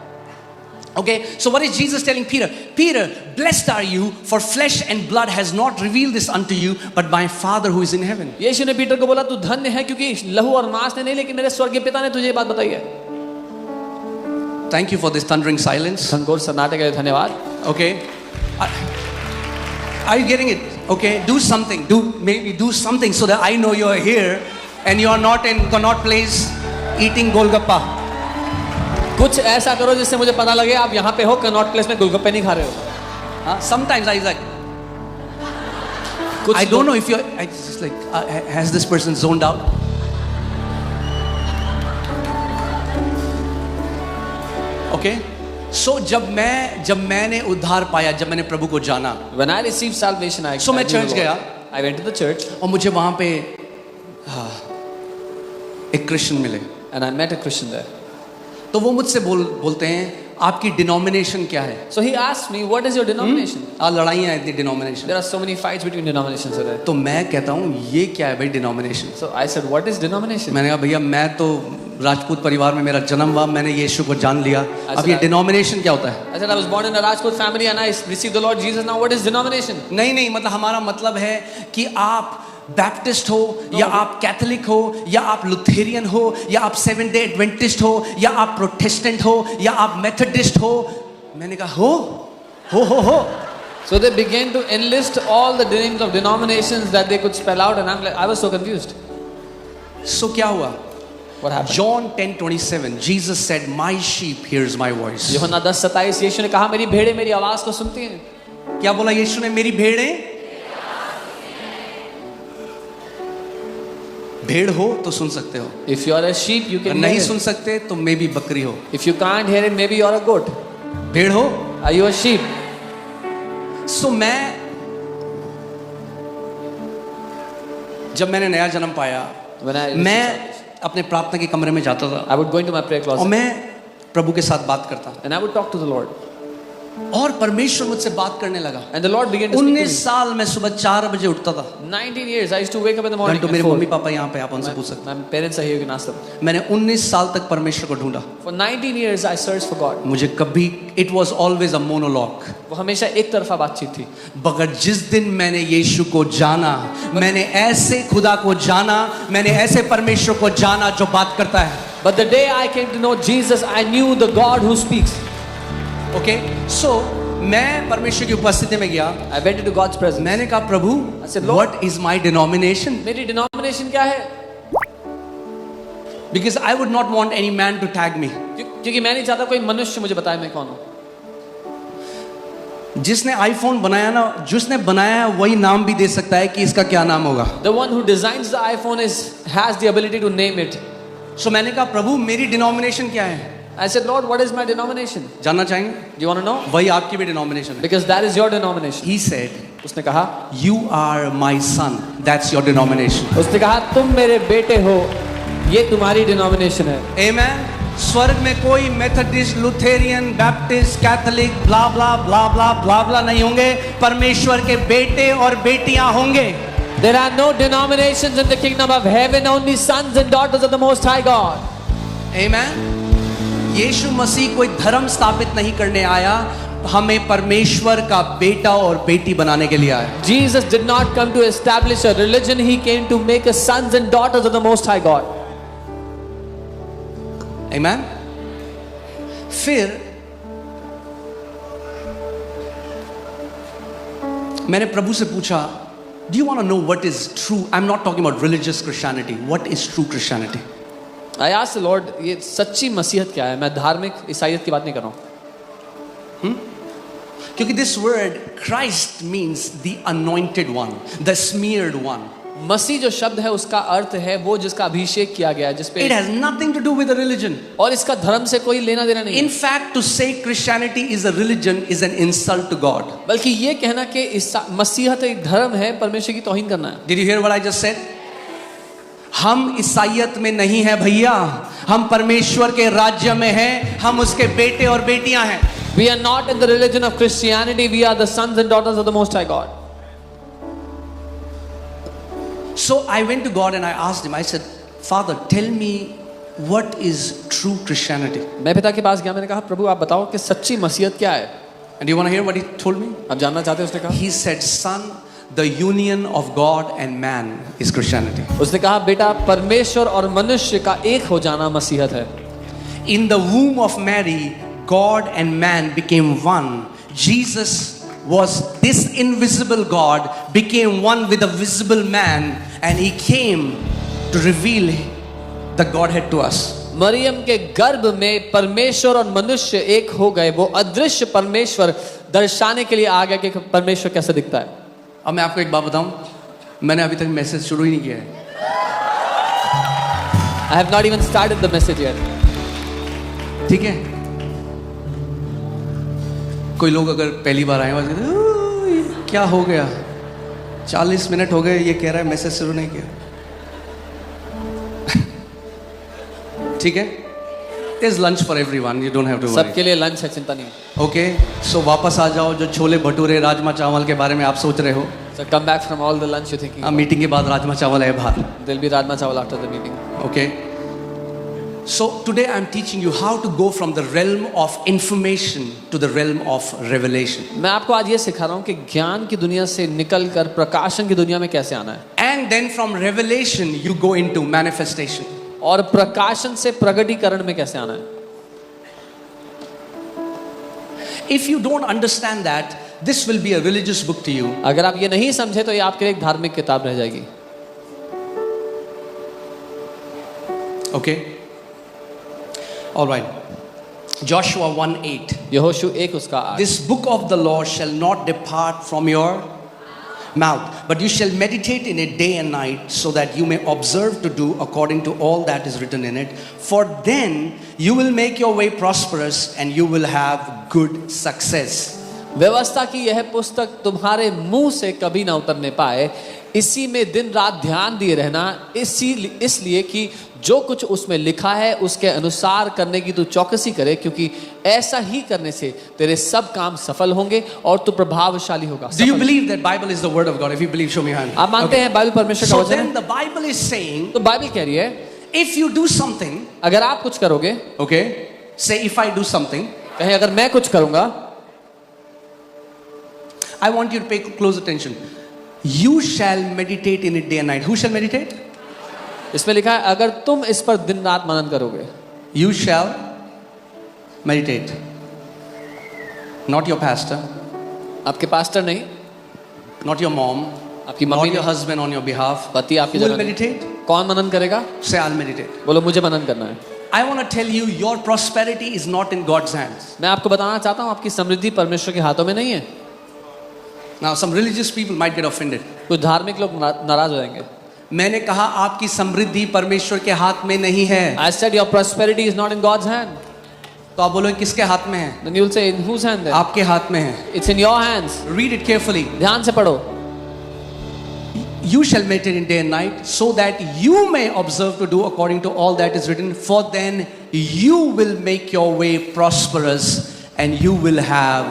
Okay, so what is Jesus telling Peter? Peter, blessed are you, for flesh and blood has not revealed this unto you, but my Father who is in heaven. यीशु ने पीटर को बोला तू धन्य है क्योंकि लहू और मांस ने नहीं, लेकिन मेरे स्वर्गीय पिता ने तुझे ये बात बताई है. Thank you for this thundering silence. घनघोर सन्नाटे के लिए धन्यवाद. Okay, are you getting it? Okay, do something. Maybe do something so that I know you are here and you are not in Connaught Place eating Golgappa. कुछ ऐसा करो जिससे मुझे पता लगे आप यहाँ पे हो, कनॉट प्लेस में गोलगप्पे नहीं खा रहे हो. Sometimes I was like, I don't know if you're. I just like, has this person zoned out? Okay. So जब मैंने उद्धार पाया, जब मैंने प्रभु को जाना, When I received salvation, So मैं church गया. I went to the church और मुझे वहाँ पे एक क्रिश्चियन मिले. and I met a Christian there. तो वो मुझसे बोलते हैं आपकी डिनोमिनेशन क्या है. So he asked me, what is your denomination? लड़ाइयाँ इतनी denomination. There are so many fights between denominations today. तो मैं कहता हूँ ये क्या है भाई denomination. So I said, what is denomination? मैंने कहा भैया मैं तो राजपूत परिवार में मेरा जन्म हुआ, मैंने यीशु को जान लिया, अब ये I- डिनोमिनेशन क्या होता है. I said, I was born in a Rajput family and I received the Lord Jesus. Now what is denomination? नहीं मतलब हमारा मतलब है कि आप बैप्टिस्ट हो या आप कैथोलिक हो या आप लुथेरियन हो या आप सेवेंथ डे एडवेंटिस्ट हो या आप प्रोटेस्टेंट हो या आप मेथोडिस्ट हो. मैंने कहा हो. So they began to enlist all the names of denominations that they could spell out, and I was so confused. So क्या हुआ. What happened? John 10:27 Jesus said my sheep hears my voice. यूहन्ना 10:27 यीशु ने कहा मेरी भेड़ें मेरी आवाज को सुनती हैं. क्या बोला यीशु ने. मेरी भेड़ हो तो सुन सकते हो, If you are a sheep, you can नहीं hear सुन it. सकते तो मे बी बकरी हो. If you can't hear it, maybe you are a goat. भेड़ हो. Are you a sheep? सो जब मैंने नया जन्म पाया, When I received मैं salvation, अपने प्रार्थना के कमरे में जाता था I would go into my prayer और closet मैं प्रभु के साथ बात करता and I would talk to the Lord. और परमेश्वर मुझसे बात करने लगा. And the Lord began to speak to 19 me. साल मैं सुबह 4 बजे उठता था. 19 years, I used to wake up in the morning. घंटों at मेरे 4. मम्मी पापा यहाँ पे, आप उनसे पूछ सकते My parents are here, you can ask them. हैं. मैंने 19 साल तक परमेश्वर को ढूंढा. For 19 years, I searched for God. मुझे कभी it was always a monologue. वो हमेशा एक तरफा बातचीत थी. मगर जिस दिन मैंने यीशु को जाना, मैंने ऐसे खुदा को जाना, मैंने ऐसे परमेश्वर को जाना जो बात करता है. But the day I came to know Jesus, I knew the God who speaks. Okay. So मैं परमेश्वर की उपस्थिति में गया. I went into God's presence. मैंने कहा प्रभु I said, Lord, what is my denomination. मेरी denomination क्या है? Because I would not want any man to tag me. क्योंकि मैं नहीं चाहता कोई मनुष्य मुझे बताए मैं कौन हूँ. जिसने आईफोन बनाया ना, जिसने बनाया वही नाम भी दे सकता है कि इसका क्या नाम होगा. The one who designs the iPhone has the ability to name it. सो मैंने कहा प्रभु मेरी डिनोमिनेशन क्या है? I said, Lord, what is my denomination? जानना चाहेंगे? Do you want to know? वही आपकी भी डिनोमिनेशन है. Because that is your denomination. He said, उसने कहा, you are my son. That's your denomination. उसने कहा तुम मेरे बेटे हो, ये तुम्हारी डिनोमिनेशन है. Amen. स्वर्ग में कोई मेथोडिस्ट, लुथेरियन, बैप्टिस्ट, कैथोलिक, ब्ला ब्ला ब्ला ब्ला ब्ला ब्ला नहीं होंगे. परमेश्वर के बेटे और बेटियां होंगे. There are no denominations in the kingdom of heaven, only sons and daughters of the Most High God. Amen. यीशु मसीह कोई धर्म स्थापित नहीं करने आया, हमें परमेश्वर का बेटा और बेटी बनाने के लिए आया. Jesus did not come to establish a religion, he came to make us sons and daughters of the Most High God. Amen. फिर मैंने प्रभु से पूछा, do you want to know what is true? I'm not talking about religious Christianity. What is true Christianity? I asked the Lord, ये सच्ची मसीहत क्या है? मैं धार्मिक ईसाईयत की बात नहीं कर रहा हूँ. क्योंकि this word Christ means the anointed one, the smeared one. मसीह जो शब्द है उसका अर्थ है वो जिसका अभिषेक किया गया है, जिसपे It has nothing to do with a religion. और इसका धर्म से कोई लेना देना नहीं. In fact, to say Christianity is a religion is an insult to God. बल्कि ये कहना कि मसीहत एक धर्म है, परमेश्वर की तौहीन करना है. Did you hear what I just said? हम ईसाईयत में नहीं है भैया, हम परमेश्वर के राज्य में हैं, हम उसके बेटे और बेटियां हैं. We are not in the religion of Christianity, we are the sons and daughters of the Most High God. So I went to God and I asked him, I said, Father, tell me what is true Christianity? मैं पिता के पास गया, मैंने कहा प्रभु आप बताओ कि सच्ची मसीहत क्या है. And you want to hear what he told me? आप जानना चाहते हैं? उसने कहा, He said, son, the union of God and man is Christianity. उसने कहा बेटा परमेश्वर और मनुष्य का एक हो जाना मसीहत है. In the womb of Mary, God and man became one. Jesus was this invisible God became one with a visible man, and he came to reveal the Godhead to us. Maryam के गर्भ में परमेश्वर और मनुष्य एक हो गए. वो अदृश्य परमेश्वर दर्शाने के लिए आ गया कि परमेश्वर कैसे दिखता है. अब मैं आपको एक बात बताऊं, मैंने अभी तक मैसेज शुरू ही नहीं किया है. I have not even started the message yet. ठीक है. कोई लोग अगर पहली बार आए हैं, क्या हो गया, 40 मिनट हो गए, ये कह रहा है मैसेज शुरू नहीं किया. ठीक है. There's lunch for everyone, you don't have to worry. सबके लिए लंच है, चिंता नहीं. ओके, सो वापस आ जाओ. जो छोले भटूरे राजमा चावल के बारे में आप सोच रहे हो, So come back from all the lunch you're thinking. Meeting के बाद राजमा चावल है बाहर. There'll be rajma chawal after the meeting. Okay. So today I'm teaching you how to go from the realm of information to the realm of revelation. मैं आपको आज ये सिखा रहा हूँ कि ज्ञान की दुनिया से निकलकर प्रकाशन की दुनिया में कैसे आना है. And then from revelation you go into manifestation. और प्रकाशन से प्रगटीकरण में कैसे आना है. If you don't understand that, this will be a religious book to you. अगर आप ये नहीं समझे तो ये आपके लिए एक धार्मिक किताब रह जाएगी. Okay. All right. Joshua 1:8. यहोशू 1 उसका 8. This book of the law shall not depart from your mouth, but you shall meditate in it day and night, so that you may observe to do according to all that is written in it. For then you will make your way prosperous and you will have good success. व्यवस्था की यह पुस्तक तुम्हारे मुंह से कभी ना उतरने पाए, इसी में दिन रात ध्यान दिए रहना, इसलिए कि जो कुछ उसमें लिखा है उसके अनुसार करने की तू चौकसी करे, क्योंकि ऐसा ही करने से तेरे सब काम सफल होंगे और तू प्रभावशाली होगा. Do you believe that Bible is the word of God? If you believe, show me your hand. आप मानते हैं बाइबल परमेश्वर का So वचन then है? the Bible is saying, तो बाइबल कह रही है if you do something, अगर आप कुछ करोगे, okay, say if I do something, कहे अगर मैं कुछ करूंगा, I want you to pay close attention. You shall meditate in it day and night. Who shall meditate? इसमें लिखा है अगर तुम इस पर दिन रात मनन करोगे. You shall meditate. Not your pastor, आपके पास्टर नहीं, not your mom, आपकी not मम्मी your नहीं, husband on your behalf. पति आपकी Who will जगह नहीं. meditate? कौन मनन करेगा? Say, I'll meditate. बोलो मुझे मनन करना है. I want to tell you, your prosperity is not in God's hands. मैं आपको बताना चाहता हूँ आपकी समृद्धि परमेश्वर के हाथों में नहीं है. Now some religious people might get offended. कुछ धार्मिक लोग नाराज हो जाएंगे. मैंने कहा आपकी समृद्धि परमेश्वर के हाथ में नहीं है. I said your prosperity is not in God's hand. तो आप बोलोगे किसके हाथ में है? Then you will say, in whose hand then? आपके हाथ में है. It's in your hands. Read it carefully. ध्यान से पढ़ो. You shall meditate in day and night, so that you may observe to do according to all that is written. For then you will make your way prosperous, and you will have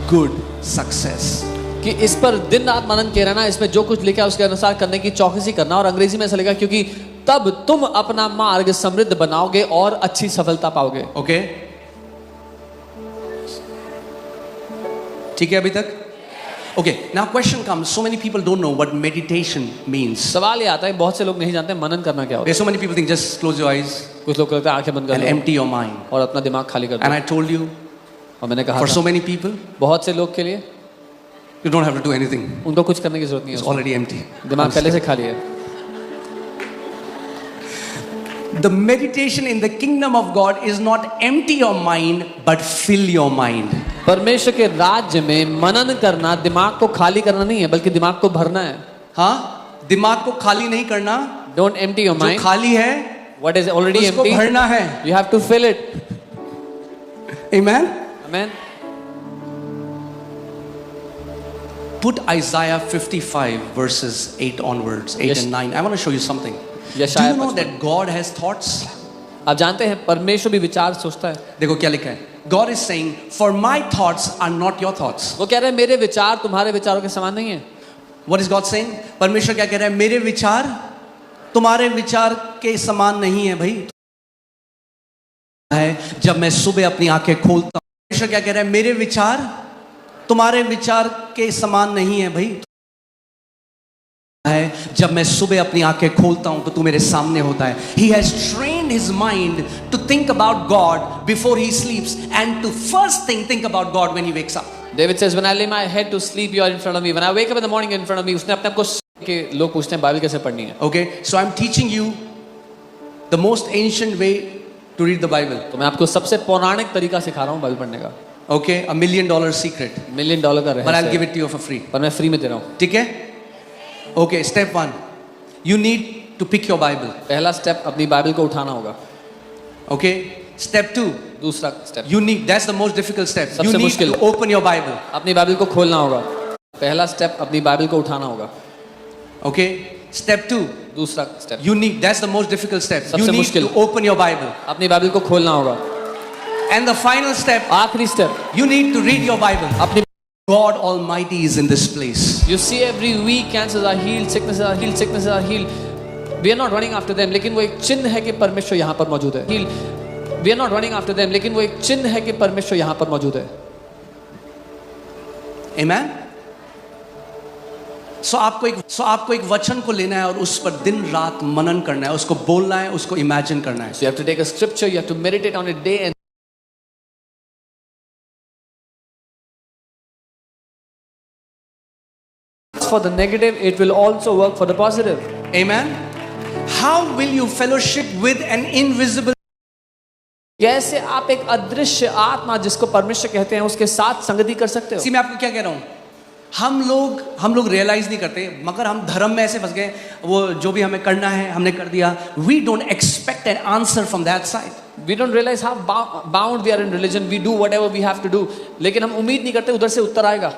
good success. कि इस पर दिन रात मनन किए रहना, इसमें जो कुछ लिखा है उसके अनुसार करने की चौकसी करना. और अंग्रेजी में ऐसा लिखा, क्योंकि तब तुम अपना मार्ग समृद्ध बनाओगे और अच्छी सफलता पाओगे. Okay? ठीक है अभी तक? Okay, now question comes. So many people don't know what meditation means. सवाल ये आता है, बहुत से लोग नहीं जानते मनन करना क्या होता है. So many people think just close your eyes कुछ लोग कहते हैं आंखें बंद कर and low empty your mind. और अपना दिमाग खाली कर And दो. I told you, और मैंने कहा for so था, many people, बहुत से लोग के लिए you don't have to do anything. उनको कुछ करने की जरूरत नहीं It's है. already empty. दिमाग पहले से खाली है. The meditation in the kingdom of God is not empty your mind, but fill your mind. परमेश्वर के राज्य में मनन करना दिमाग को खाली करना नहीं है, बल्कि दिमाग को भरना है. हाँ, दिमाग को खाली नहीं करना. Don't empty your जो mind. खाली है What is already उसको empty, भरना है. you have to fill it. Amen. Amen. Put Isaiah 55 verses 8 onwards, 8 Yes. and 9. I want to show you something. Do यशायाह you know 55. that God has thoughts? आप जानते हैं परमेश्वर भी विचार सोचता है. देखो क्या लिखा है. God is saying, for my thoughts are not your thoughts. वो कह रहे हैं मेरे विचार तुम्हारे विचारों के समान नहीं है. What is God saying? परमेश्वर क्या कह रहा है? मेरे विचार तुम्हारे विचार के समान नहीं है भाई. है जब मैं सुबह अपनी आंखें खोलता हूं, परमेश्वर क्या कह रहा है? मेरे विचार तुम्हारे विचार के समान नहीं है भाई. है जब मैं सुबह अपनी आंखें खोलता हूं तो तू मेरे सामने होता है. He has trained his mind to think about God before he sleeps, and to first think about God when he wakes up. David says, when I lay my head to sleep, you are in front of me. When I wake up in the morning, you're in front of me. उसने अपने आप को के लोग पूछते हैं Bible कैसे पढ़नी है. Okay, so I'm teaching you the most ancient way to read the Bible. तो मैं आपको सबसे पौराणिक तरीका सिखा रहा हूँ बाइबल पढ़ने का. Okay, $1 million secret. $1 million का But I'll give रहस्य, it to you for free. पर मैं फ्री में दे रहा हूँ. ठीक है? Okay, step 1. You need to pick your Bible. पहला स्टेप अपनी बाइबल को उठाना होगा. Okay? Step 2. दूसरा step You need, that's the most difficult step. You सबसे need मुश्किल. to open your Bible. अपनी बाइबल को खोलना होगा. पहला स्टेप अपनी बाइबल को उठाना होगा. Okay? Step 2. दूसरा step You need, that's the most difficult step. You सबसे need मुश्किल. to open your Bible. अपनी बाइबल को खोलना होगा. And the final step, आखिरी step you need to read your Bible. अपनी God Almighty is in this place. You see every week cancers are healed, sicknesses are healed, sicknesses are healed. We are not running after them, लेकिन वो एक चिन्ह है कि परमेश्वर यहाँ पर मौजूद है. We are not running after them, लेकिन वो एक चिन्ह है कि परमेश्वर यहाँ पर मौजूद है. Amen? So आपको एक वचन को लेना है और उस पर दिन रात मनन करना है, उसको बोलना है, उसको इमेजिन करना है. So you have to take a scripture, you have to meditate on it day and for the negative, it will also work for the positive. Amen? How will you fellowship with an invisible? कैसे आप एक अदृश्य आत्मा जिसको परमेश्वर कहते हैं उसके साथ संगति कर सकते हो? मैं आपको क्या कह रहा हूं, हम लोग रियलाइज नहीं करते, मगर हम धर्म में ऐसे फंस गए, वो जो भी हमें करना है हमने कर दिया. We don't expect an answer from that side. We don't realize how bound we are in religion. We do whatever we have to do. लेकिन हम उम्मीद नहीं करते उधर से उत्तर आएगा.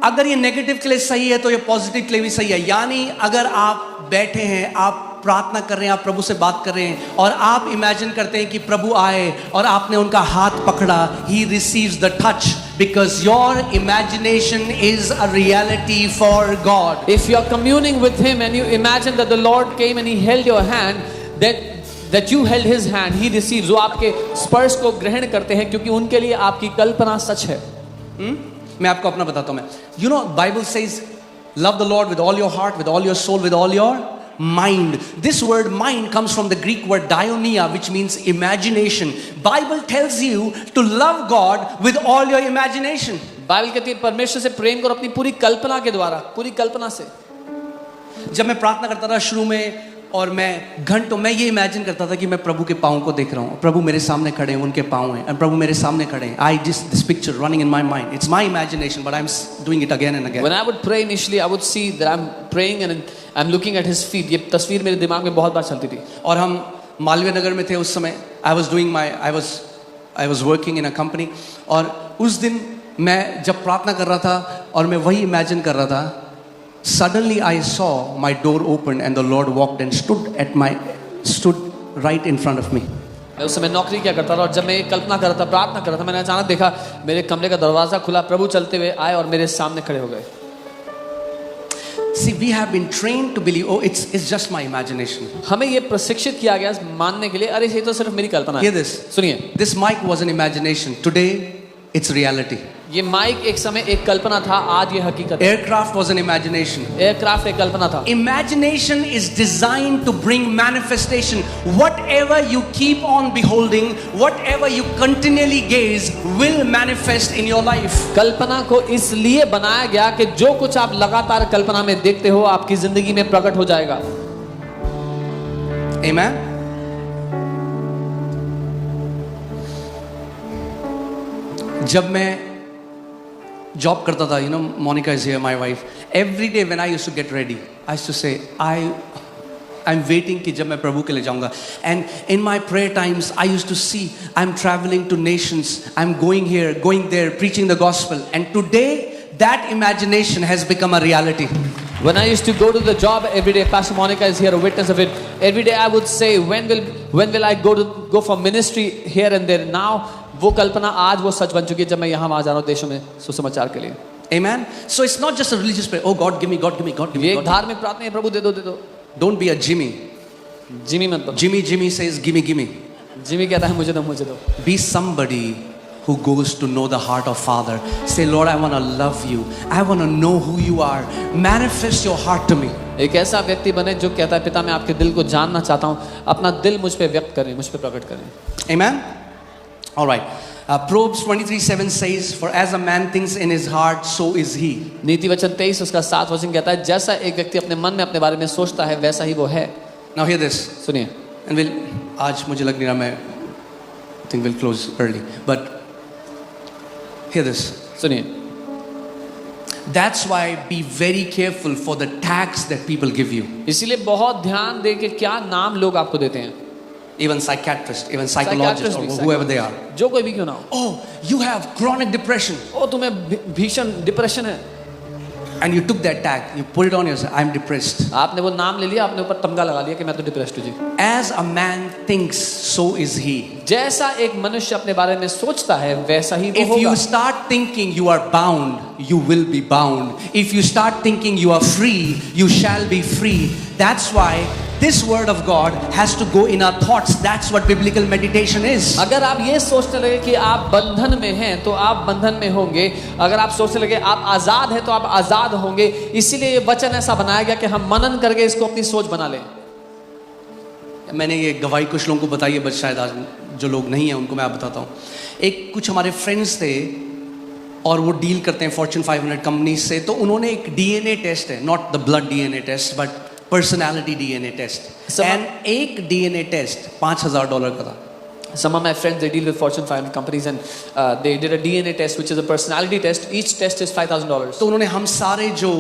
अगर ये नेगेटिव के लिए सही है तो ये पॉजिटिव के लिए भी सही है. यानी अगर आप बैठे हैं, आप प्रार्थना कर रहे हैं, आप प्रभु से बात कर रहे हैं और आप इमेजिन करते हैं कि प्रभु आए और आपने उनका हाथ पकड़ा, he receives the touch because your imagination is a reality for God. If you are communing with Him and you imagine that the Lord came and He held your hand, that you held His hand, He receives. वो आपके स्पर्श को ग्रहण करते हैं क्योंकि उनके लिए आपकी कल्पना सच है. मैं आपको अपना बताता हूं. मैं, you know, Bible says, love the Lord with all your heart, with all your soul, with all your mind. This word mind comes from the Greek word diaonia, which means imagination. Bible tells you to love God with all your imagination. Bible कहती है परमेश्वर से प्रेम करो अपनी पूरी कल्पना के द्वारा, पूरी कल्पना से. जब मैं प्रार्थना करता था शुरू में, और मैं घंटों मैं ये इमेजिन करता था कि मैं प्रभु के पाँव को देख रहा हूँ, प्रभु मेरे सामने खड़े हैं, उनके पाँव हैं, और प्रभु मेरे सामने खड़े हैं. I just this picture running in my mind. It's my imagination, but I'm doing it again and again. When I would pray initially, I would see that I'm praying and I'm looking at his feet. ये तस्वीर मेरे दिमाग में बहुत बार चलती थी. और हम मालवीय नगर में थे उस समय. I was working in a company. और उस दिन मैं जब प्रार्थना कर रहा था और मैं वही इमेजिन कर रहा था, suddenly I saw my door open and the Lord walked and stood right in front of me. मैं उस समय नौकरी क्या करता था और जब मैं ये कल्पना कर रहा था, प्रार्थना कर रहा था, मैंने अचानक देखा मेरे कमरे का दरवाजा खुला, प्रभु चलते हुए आए और मेरे सामने खड़े हो गए. See, we have been trained to believe, oh, it's just my imagination. हमें ये प्रशिक्षित किया गया मानने के लिए, अरे ये तो सिर्फ मेरी कल्पना है. Hear this. सुनिए, This mic was an imagination. Today, it's reality. ये माइक एक समय एक कल्पना था, आज ये हकीकत है. Aircraft was an imagination. Aircraft एक कल्पना था. Imagination is designed to bring manifestation. Whatever you keep on beholding, whatever you continually gaze, will manifest in your life. कल्पना को इसलिए बनाया गया कि जो कुछ आप लगातार कल्पना में देखते हो आपकी जिंदगी में प्रकट हो जाएगा. Amen. जब मैं जॉब करता था, Monica is here, my wife. Every day when I used to get ready, I used to say, I'm waiting कि जब मैं प्रभु के लिए जाऊंगा. And in my prayer times, I used to see I'm traveling to nations, I'm going here, going there, preaching the gospel. And today, that imagination has become a reality. When I used to go to the job every day, Pastor Monica is here, a witness of it. Every day I would say, when will I go for ministry here and there? Now वो कल्पना आज वो सच बन चुकी है जब मैं यहाँ वहाँ जा रहा हूँ देशों में सुसमाचार के लिए. Amen. So it's not just a religious prayer. Oh God, give me, God, give me, God, give me. ये एक धार्मिक प्रार्थना है, प्रभु दे दो. Don't be a Jimmy. Jimmy मत बनो. Jimmy says, give me. Jimmy कहता है मुझे दो. Be somebody who goes to know the heart of Father. Say, Lord, I want to love you. I want to know who you are. Manifest your heart to me. एक ऐसा व्यक्ति बने जो कहता है, पिता मैं आपके दिल को जानना चाहता हूँ, अपना दिल मुझ पे व्यक्त करें, मुझ पे प्रकट करें. Amen. All right. Proverbs 23:7 says, for as a man thinks in his heart, so is he. नीति वचन 23 उसका 7 वचन कहता है, जैसा एक व्यक्ति अपने मन में अपने बारे में सोचता है वैसा ही वो है. Now hear this. सुनिए. And आज मुझे लग नहीं रहा, मैं think we'll close early. But hear this. सुनिए. That's why be very careful for the tags that people give you. इसीलिए बहुत ध्यान दे कि क्या नाम लोग आपको देते हैं. Even psychiatrists, even psychologists, or whoever they are. जो कोई भी क्यों ना हो. Oh, you have chronic depression. ओ तुम्हें भीषण डिप्रेशन है. And you took that tag, you put it on yourself. I'm depressed. आपने वो नाम ले लिया, आपने ऊपर तमगा लगा लिया कि मैं तो डिप्रेस्ड हूँ जी. As a man thinks, so is he. जैसा एक मनुष्य अपने बारे में सोचता है वैसा ही वो If होगा. you start thinking you are bound, you will be bound. If you start thinking you are free, you shall be free. That's why this word of God has to go in our thoughts. That's what biblical meditation is. अगर आप ये सोचने लगे कि आप बंधन में हैं तो आप बंधन में होंगे. अगर आप सोचने लगे आप आजाद हैं तो आप आजाद होंगे. इसीलिए ये वचन ऐसा बनाया गया कि हम मनन करके इसको अपनी सोच बना लें. मैंने ये गवाही कुछ लोगों को बताई है, बस शायद आज जो लोग नहीं हैं उनको मैं आप बताता हूँ. एक कुछ हमारे फ्रेंड्स थे और वो डील करते हैं फॉर्च्यून 500 कंपनी से. तो उन्होंने एक डीएनए टेस्ट है, not the blood DNA test but personality DNA test. And एक डीएनए टेस्ट $5,000 का था. Some of my friends, they deal with Fortune 500 companies and they did a DNA test which is a personality test. Each test is $5,000. तो उन्होंने हम सारे जो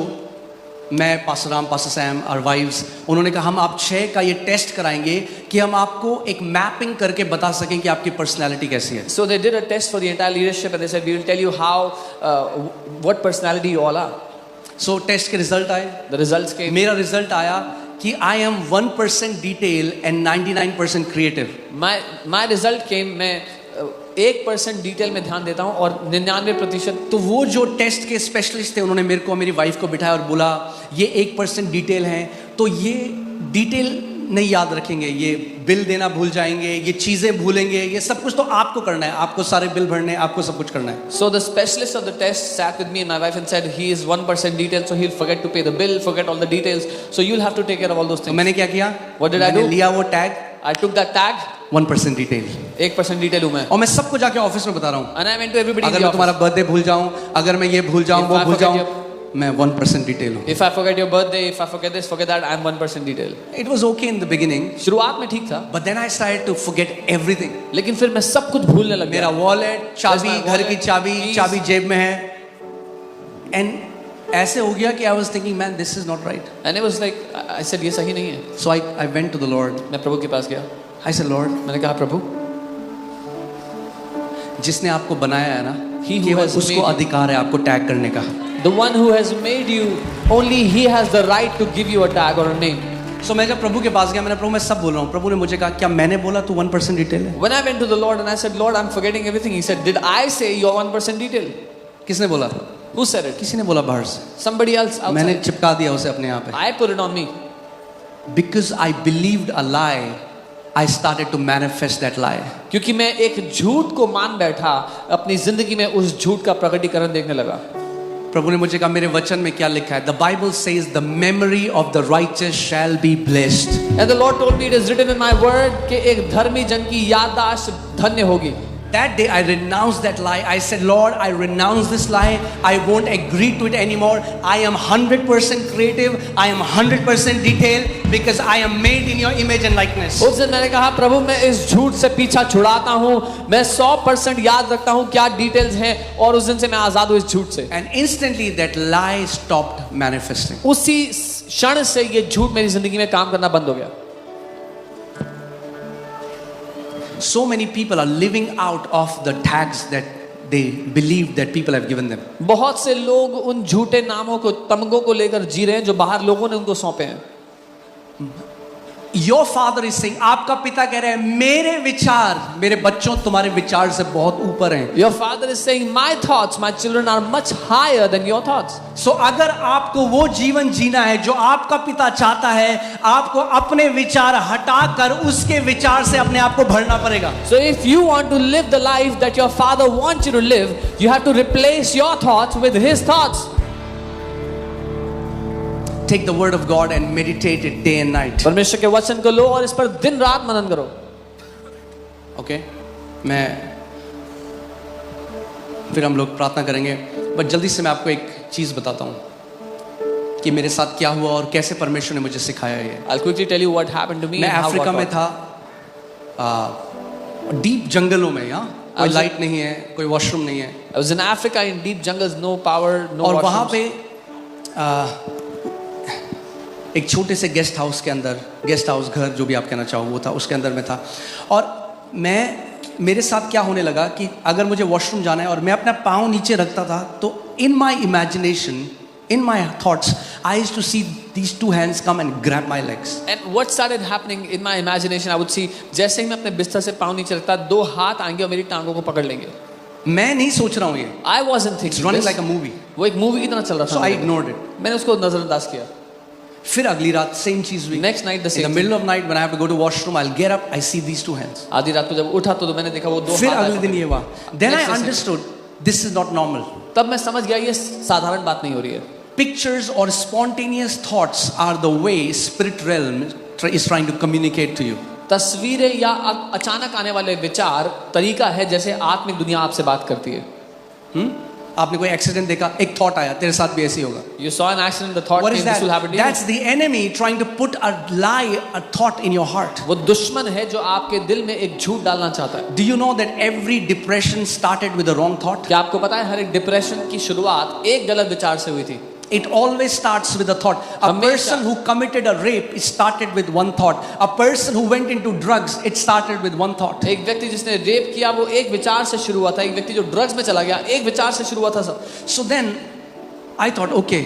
मैं pastor Ram, pastor Sam और वाइव्स, उन्होंने कहा हम आप 6 का ये टेस्ट कराएंगे कि हम आपको एक मैपिंग करके बता सकें कि आपकी पर्सनालिटी कैसी है. So they did a test for the entire leadership and they said we will tell you how what personality you all are. So test के रिजल्ट आए. The results came. मेरा रिजल्ट आया कि I am 1% detail and 99% creative. My result came, मैं 1% detail में ध्यान देता हूँ और 99%. तो वो जो टेस्ट के स्पेशलिस्ट थे उन्होंने मेरे को, मेरी वाइफ को बिठाया और बोला ये 1% डिटेल है, तो ये डिटेल नहीं याद रखेंगे, ये बिल देना भूल जाएंगे, ये चीजें भूलेंगे, ये सब कुछ तो आपको करना है, आपको सारे बिल भरने, आपको सब कुछ करना है. So the specialist of the test sat with me and my wife and said he is 1% detail, so he'll forget to pay the bill, forget all the details, so you'll have to take care of all those तो things. मैंने क्या किया? What did I do? मैंने लिया वो tag, I took that tag, 1% detail, 1% detail हूँ मैं, और मैं सबको जाके ऑफिस में बता रहा हूँ. and I went to everybody in अगर the मैं office. तुम्हारा बर्थडे भूल जाऊं, अगर मैं ये भूल जाऊं, If वो I भूल forget जाऊं, your- मैं 1% डिटेल हूँ. If I forget your birthday, if I forget this, forget that, I'm 1% detail. It was okay in the beginning, शुरुआत में ठीक था, but then I started to forget everything. लेकिन फिर मैं सब कुछ भूलने लग मेरा गया. वॉलेट, चाबी, my घर की wallet, चाबी, keys. चाबी जेब में है. And ऐसे हो गया कि I was thinking, man, this is not right. And it was like, I said, ये सही नहीं है. So I went to the Lord. मैं प्रभु के पास गया. I said, Lord, मैंने कहा प्रभु, जिसने आपको बनाया है ना, He who केवल has उसको made you. अधिकार है आपको टैग करने का. the one who has made you, only he has the right to give you a tag or a name. So मैं जब प्रभु के पास गया, मैंने प्रभु मैं सब बोल रहा हूँ. प्रभु ने मुझे कहा, क्या मैंने बोला तू 1% डिटेल है? When I went to the Lord and I said, Lord, I'm forgetting everything, he said, did I say you're 1% detail? किसने बोला? Who said it? किसी ने बोला बाहर से. Somebody else मैंने outside. चिपका दिया उसे अपने यहाँ पे. I put it on me. Because I believed a lie, I started to manifest that lie. क्योंकि मैं एक झूठ को मान बैठा, अपनी जिंदगी में उस झूठ का प्रकटीकरण देखने लगा. प्रभु ने मुझे कहा, मेरे वचन में क्या लिखा है? The Bible says the memory of the righteous shall be blessed. And the Lord told me it is written in my word कि एक धर्मी जन की याददाश्त धन्य होगी. That day I renounced that lie. I said, Lord, I renounce this lie. I won't agree to it anymore. I am 100% creative. I am 100% detailed because I am made in your image and likeness. उस दिन मैंने कहा प्रभु मैं इस झूठ से पीछा छुड़ाता हूँ, मैं 100% याद रखता हूँ क्या डिटेल्स हैं, और उस दिन से मैं आजाद हूँ इस झूठ से. And instantly that lie stopped manifesting. उसी क्षण से ये झूठ मेरी जिंदगी में काम करना बंद हो गया. So many people are living out of the tags that they believe that people have given them. बहुत से लोग उन झूठे नामों को, तमगों को लेकर जी रहे हैं जो बाहर लोगों ने उनको सौंपे हैं. Your father is saying, आपका पिता कह रहे हैं, मेरे विचार, मेरे बच्चों तुम्हारे विचार से बहुत ऊपर हैं. Your father is saying, my thoughts, my children are much higher than your thoughts. So अगर आपको वो जीवन जीना है जो आपका पिता चाहता है, आपको अपने विचार हटाकर उसके विचार से अपने आप को भरना पड़ेगा. So if you want to live the life that your father wants you to live, you have to replace your thoughts with his thoughts. Take the word of God and meditate it day and night. परमेश्वर के वचन को लो और इस पर दिन रात मनन करो. Okay? मैं फिर हम लोग प्रार्थना करेंगे, बट जल्दी से मैं आपको एक चीज बताता हूँ कि मेरे साथ क्या हुआ और कैसे परमेश्वर ने मुझे सिखाया ये. I'll quickly tell you what happened to me. मैं and how अफ्रीका God में worked. था, डीप जंगलों में. यहाँ कोई was- लाइट नहीं है, कोई वॉशरूम नहीं है, I was in Africa in deep jungles, no power, no और वहाँ washrooms. पे एक छोटे से गेस्ट हाउस के अंदर, गेस्ट हाउस घर जो भी आप कहना चाहो वो था, उसके अंदर में था. और मेरे साथ क्या होने लगा कि अगर मुझे वॉशरूम जाना है और मैं अपना पाँव नीचे रखता था, तो in my imagination, in my thoughts, I used to see these two hands come and grab my legs. And what started happening in my imagination, I would see, जैसे ही मैं अपने बिस्तर से पाँव नीचे रखता, दो हाथ आएंगे और मेरी टांगों को पकड़ लेंगे. मैं नहीं सोच रहा हूँ ये. I wasn't It's thinking running this. like a movie. वो एक मूवी की तरह चल रहा था. So I ignored it. मैंने उसको नजरअंदाज किया. फिर अगली रात सेम चीज हुई. Next night the In the same. middle of night when I have to go to washroom, I'll get up, I see these two hands. आधी रात को जब उठा तो मैंने देखा वो दो फिर हाथ अगले दिन आए. ये हुआ. Then I Next day same. understood this is not normal. तब मैं समझ गया ये साधारण बात नहीं हो रही है. Pictures or spontaneous thoughts are the way spirit realm is trying to communicate to you. तस्वीरें या अचानक आने वाले विचार तरीका है जैसे आत्मिक दुनिया आपसे बात करती है. आपने कोई एक्सीडेंट देखा, एक थॉट आया, तेरे साथ भी ऐसे ही होगा. You saw an accident, the thought What came, is this will that? happen to you. That's the enemy trying to put a lie, a thought in your heart. वो दुश्मन है जो आपके दिल में एक झूठ डालना चाहता है. Do you know that every depression started with a wrong thought? क्या आपको पता है हर एक डिप्रेशन की शुरुआत एक गलत विचार से हुई थी. It always starts with a thought. A हमेशा. person who committed a rape, it started with one thought. A person who went into drugs, it started with one thought. एक व्यक्ति जिसने रेप किया वो एक विचार से शुरू हुआ था. एक व्यक्ति जो ड्रग्स में चला गया एक विचार से शुरू हुआ था सब. So then I thought, okay,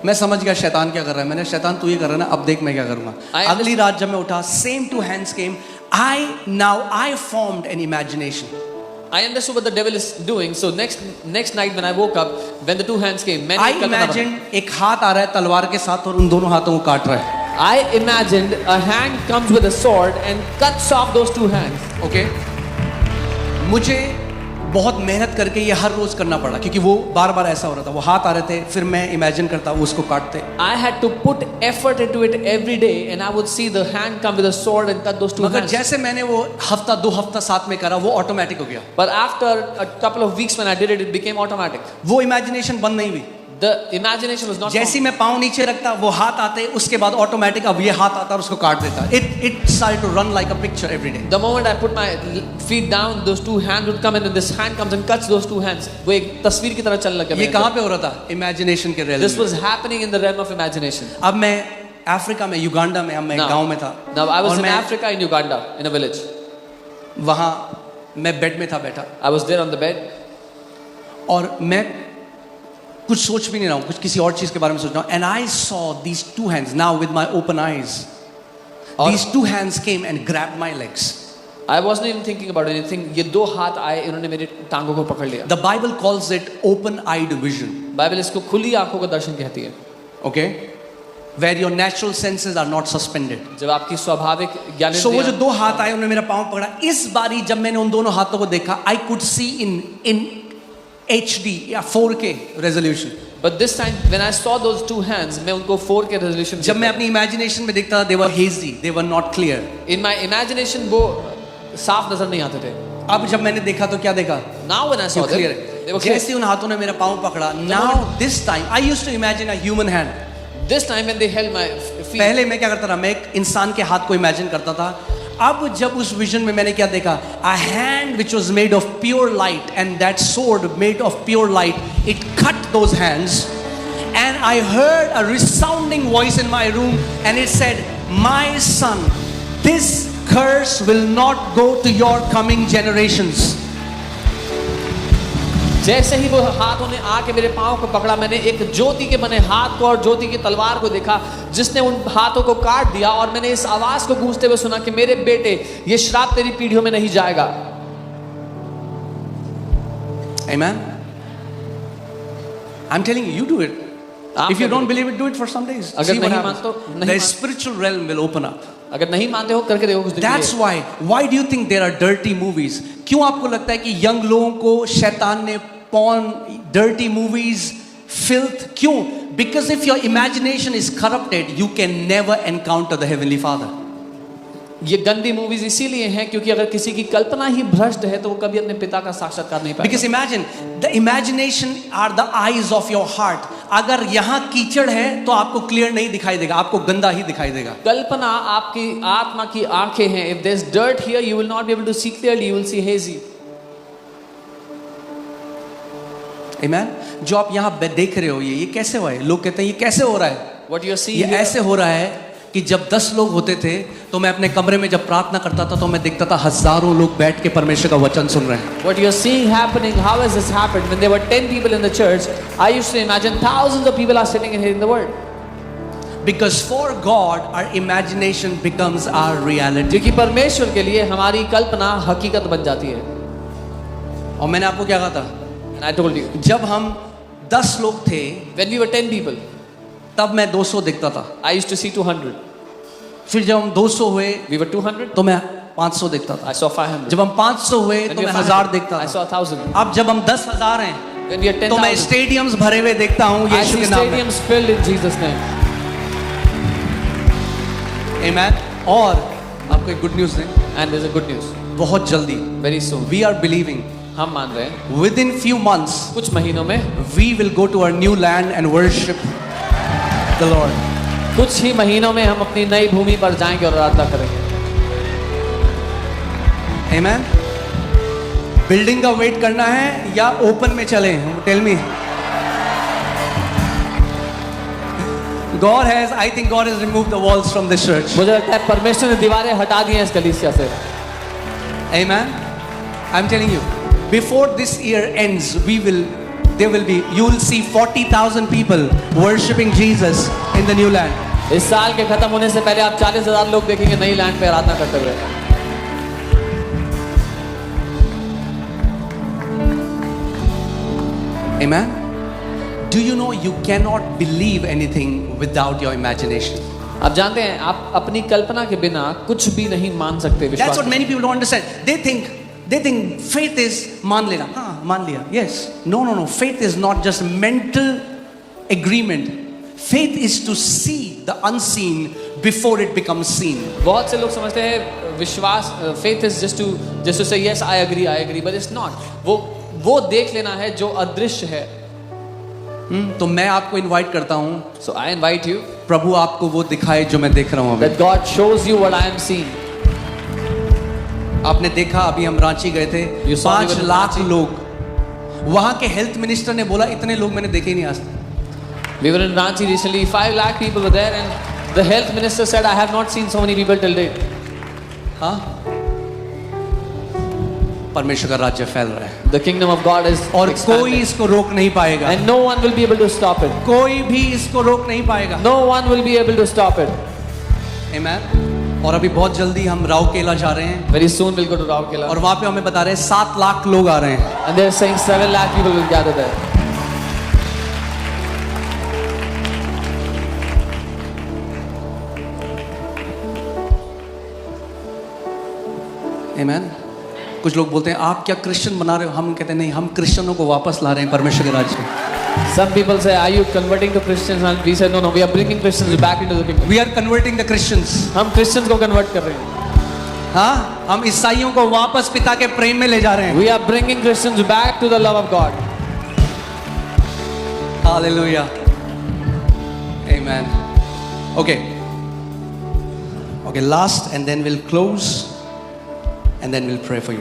मैं समझ गया शैतान क्या कर रहा है. मैंने शैतान तू ये कर रहा है ना, अब देख मैं क्या करूंगा. अगली रात जब मैं उठा, same two hands came. I formed an imagination. I understood what the devil is doing. So next night when I woke up, when the two hands came, मैंने I एक कल्पना बनाई. imagined एक हाथ आ रहा है तलवार के साथ और उन दोनों हाथों को काट रहा है. I imagined a hand comes with a sword and cuts off those two hands. Okay? मुझे बहुत मेहनत करके ये हर रोज करना पड़ा क्योंकि वो बार बार ऐसा हो रहा था. वो हाथ आ रहे थे, फिर मैं इमेजिन करता वो उसको काटते. I had to put effort into it every day, and I would see the hand come with a sword and cut those two मगर hands. जैसे मैंने वो हफ्ता 2 हफ्ता साथ में करा, वो ऑटोमेटिक हो गया. But after a couple of weeks when I did it, it became automatic. वो इमेजिनेशन बंद नहीं हुई. The imagination was not जैसे ही formed. मैं पाँव नीचे रखता वो हाथ आते, उसके बाद ऑटोमेटिक अब ये हाथ आता और उसको काट देता. It started to run like a picture every day. The moment I put my feet down, those two hands would come in, and this hand comes and cuts those two hands. वो एक तस्वीर की तरह चलने लगा. ये कहाँ पे हो रहा था? Imagination के realm This में. was happening in the realm of imagination. अब मैं अफ्रीका में, युगांडा में, अब मैं गांव में था. Now I was और in मैं Africa, in Uganda, in a village. वहाँ मैं बेड में था बैठा I was there on the bed. और मैं कुछ सोच भी नहीं रहा हूँ, कुछ किसी और चीज के बारे में सोच रहा हूँ. And I saw these two hands now with my open eyes. These two hands came and grabbed my legs. I wasn't even thinking about anything. ये दो हाथ आए, इन्होंने मेरी टांगों को पकड़ लिया. The Bible calls it open-eyed vision. Bible इसको खुली आंखों का दर्शन कहती है. Okay? Where your natural senses are not suspended. जब आपकी स्वाभाविक ज्ञान So वो जो दो हाथ आए उन्होंने मेरा पाँव पकड़ा. इस बारी जब मैंने उन दोनों हाथों को देखा, I could see in HD या 4K resolution. But this time when I saw those two hands, मैं उनको 4K resolution. जब मैं अपनी imagination में देखता था, they were hazy, they were not clear. In my imagination वो साफ नजर नहीं आते थे. अब जब मैंने देखा तो क्या देखा? Now when I saw them, Clear. they were clear. जैसे उन हाथों ने मेरा पाँव पकड़ा. Now this time I used to imagine a human hand. This time when they held my feet, पहले मैं क्या करता था? मैं एक इंसान के हाथ को इमेजिन करता था. अब जब उस विजन में मैंने क्या देखा? A hand which was made of pure light, and that sword made of pure light, it cut those hands, and I heard a resounding voice in my room, and it said, "My son, this curse will not go to your coming generations." जैसे ही वो हाथों ने आके मेरे पाँव को पकड़ा, मैंने एक ज्योति के बने हाथ को और ज्योति की तलवार को देखा जिसने उन हाथों को काट दिया. और मैंने इस आवाज को गूंजते हुए सुना कि मेरे बेटे, ये श्राप तेरी पीढ़ियों में नहीं जाएगा. Amen. I'm telling you, you do it. If you don't believe it, do it for some days. अगर See what नहीं happens. मानते हो, नहीं The मान- spiritual realm will open up. अगर नहीं मानते हो करके देखो कुछ दिन के That's लिए. why do you think there are dirty movies? क्यों आपको लगता है कि यंग लोगों को शैतान ने porn, dirty movies, filth, क्यों? Because if your imagination is corrupted, you can never encounter the Heavenly Father. ये गंदी मूवीज इसीलिए हैं क्योंकि अगर किसी की कल्पना ही भ्रष्ट है तो वो कभी अपने पिता का साक्षात्कार नहीं पाएगा. Because imagine, the imagination are the eyes of your heart. अगर यहाँ कीचड़ है तो आपको क्लियर नहीं दिखाई देगा, आपको गंदा ही दिखाई देगा. कल्पना आपकी आत्मा की आंखें हैं. If there's dirt here, you will not be able to see clearly. You will see hazy. Amen? जो आप यहाँ देख रहे हो, ये कैसे हुआ है? लोग कहते हैं ये कैसे हो रहा है? What you are seeing ये here, ऐसे हो रहा है कि जब 10 लोग होते थे तो मैं अपने कमरे में जब प्रार्थना करता था तो मैं देखता था हजारों लोग बैठ के परमेश्वर का वचन सुन रहे हैं. what you are seeing happening, how has this happened? When there were 10 people in the church, I used to imagine thousands of people are sitting and hearing the word. Because for God our imagination becomes our reality. क्योंकि परमेश्वर के लिए हमारी कल्पना हकीकत बन जाती है. और मैंने आपको क्या कहा था? And I told you, जब हम 10 लोग थे when we were 10 people, तब मैं 200 देखता था. I used to see 200. फिर जब हम 200 हुए We were 200. तो मैं 500 देखता था. I saw 500. जब हम 500 हुए When तो we मैं were 1000 500, देखता I था. saw 1000. अब जब हम 10,000 हैं When we are तो मैं 10,000, स्टेडियम्स भरे हुए देखता हूँ I यीशु see के नाम में. stadiums filled in Jesus' name. Amen. और आपको एक गुड न्यूज़ है. And there's a good news. बहुत जल्दी Very soon, we are believing हम मान रहे हैं within few months कुछ महीनों में, we will go to our new land and worship the Lord. कुछ ही महीनों में हम अपनी नई भूमि पर जाएंगे और आराधना करेंगे. Amen. बिल्डिंग का वेट करना है या ओपन में चलें? Tell me. God has, I think God has removed the walls from this church. मुझे लगता है परमेश्वर ने दीवारें हटा दी हैं इस कलीसिया से. Amen. I'm telling you, before this year ends, there will be, you will see 40,000 people worshiping Jesus in the new land. इस साल के खत्म होने से पहले आप 40,000 लोग देखेंगे नई लैंड पे आराधना करते हुए. Amen. Do you know you cannot believe anything without your imagination? आप जानते हैं आप अपनी कल्पना के बिना कुछ भी नहीं मान सकते. That's विश्वास what many people don't understand. They think faith is मान लेना. हाँ, मान लिया. Yes. No. Faith is not just mental agreement. Faith is to see the unseen before it becomes seen. बहुत से लोग समझते हैं विश्वास, faith is just to say yes I agree, but it's not. वो देख लेना है जो अदृश्य है. तो मैं आपको इनवाइट करता हूँ, So I invite you प्रभु आपको वो दिखाए जो मैं देख रहा हूँ अभी। that God shows you what I am seeing. आपने देखा अभी हम रांची गए थे, You saw me 5 when lakh Ranchi. लोग, वहाँ के हेल्थ मिनिस्टर ने बोला इतने लोग मैंने देखे ही नहीं आज तक। We were in Ranchi recently. 5 lakh people were there, and the health minister said, "I have not seen so many people till date." हाँ, परमेश्वर का राज्य फैल रहा है The kingdom of God is और कोई expanding, इसको रोक नहीं पाएगा, and no one will be able to stop it. कोई भी इसको रोक नहीं पाएगा। No one will be able to stop it. आमेन। और अभी बहुत जल्दी हम राउरकेला जा रहे हैं Very soon we'll go to Rourkela, और वहाँ पे हमें बता रहे हैं 7 लाख लोग आ रहे हैं। and they're saying 7 lakh people will gather there. आमेन। कुछ लोग बोलते हैं आप क्या क्रिश्चियन बना रहे हो, हम कहते हैं नहीं, हम क्रिश्चियनों को वापस ला रहे हैं परमेश्वर के राज्य में। Some people say, "Are you converting to Christians?" And we said, "No, no, we are bringing Christians back into the kingdom." We are converting the Christians. हम क्रिश्चियंस को कन्वर्ट कर रहे हैं. हाँ, हम ईसाइयों को वापस पिता के प्रेम में ले जा रहे हैं। We are bringing Christians back to the love of God. Hallelujah, amen. Okay, last and then will close and then will pray for you.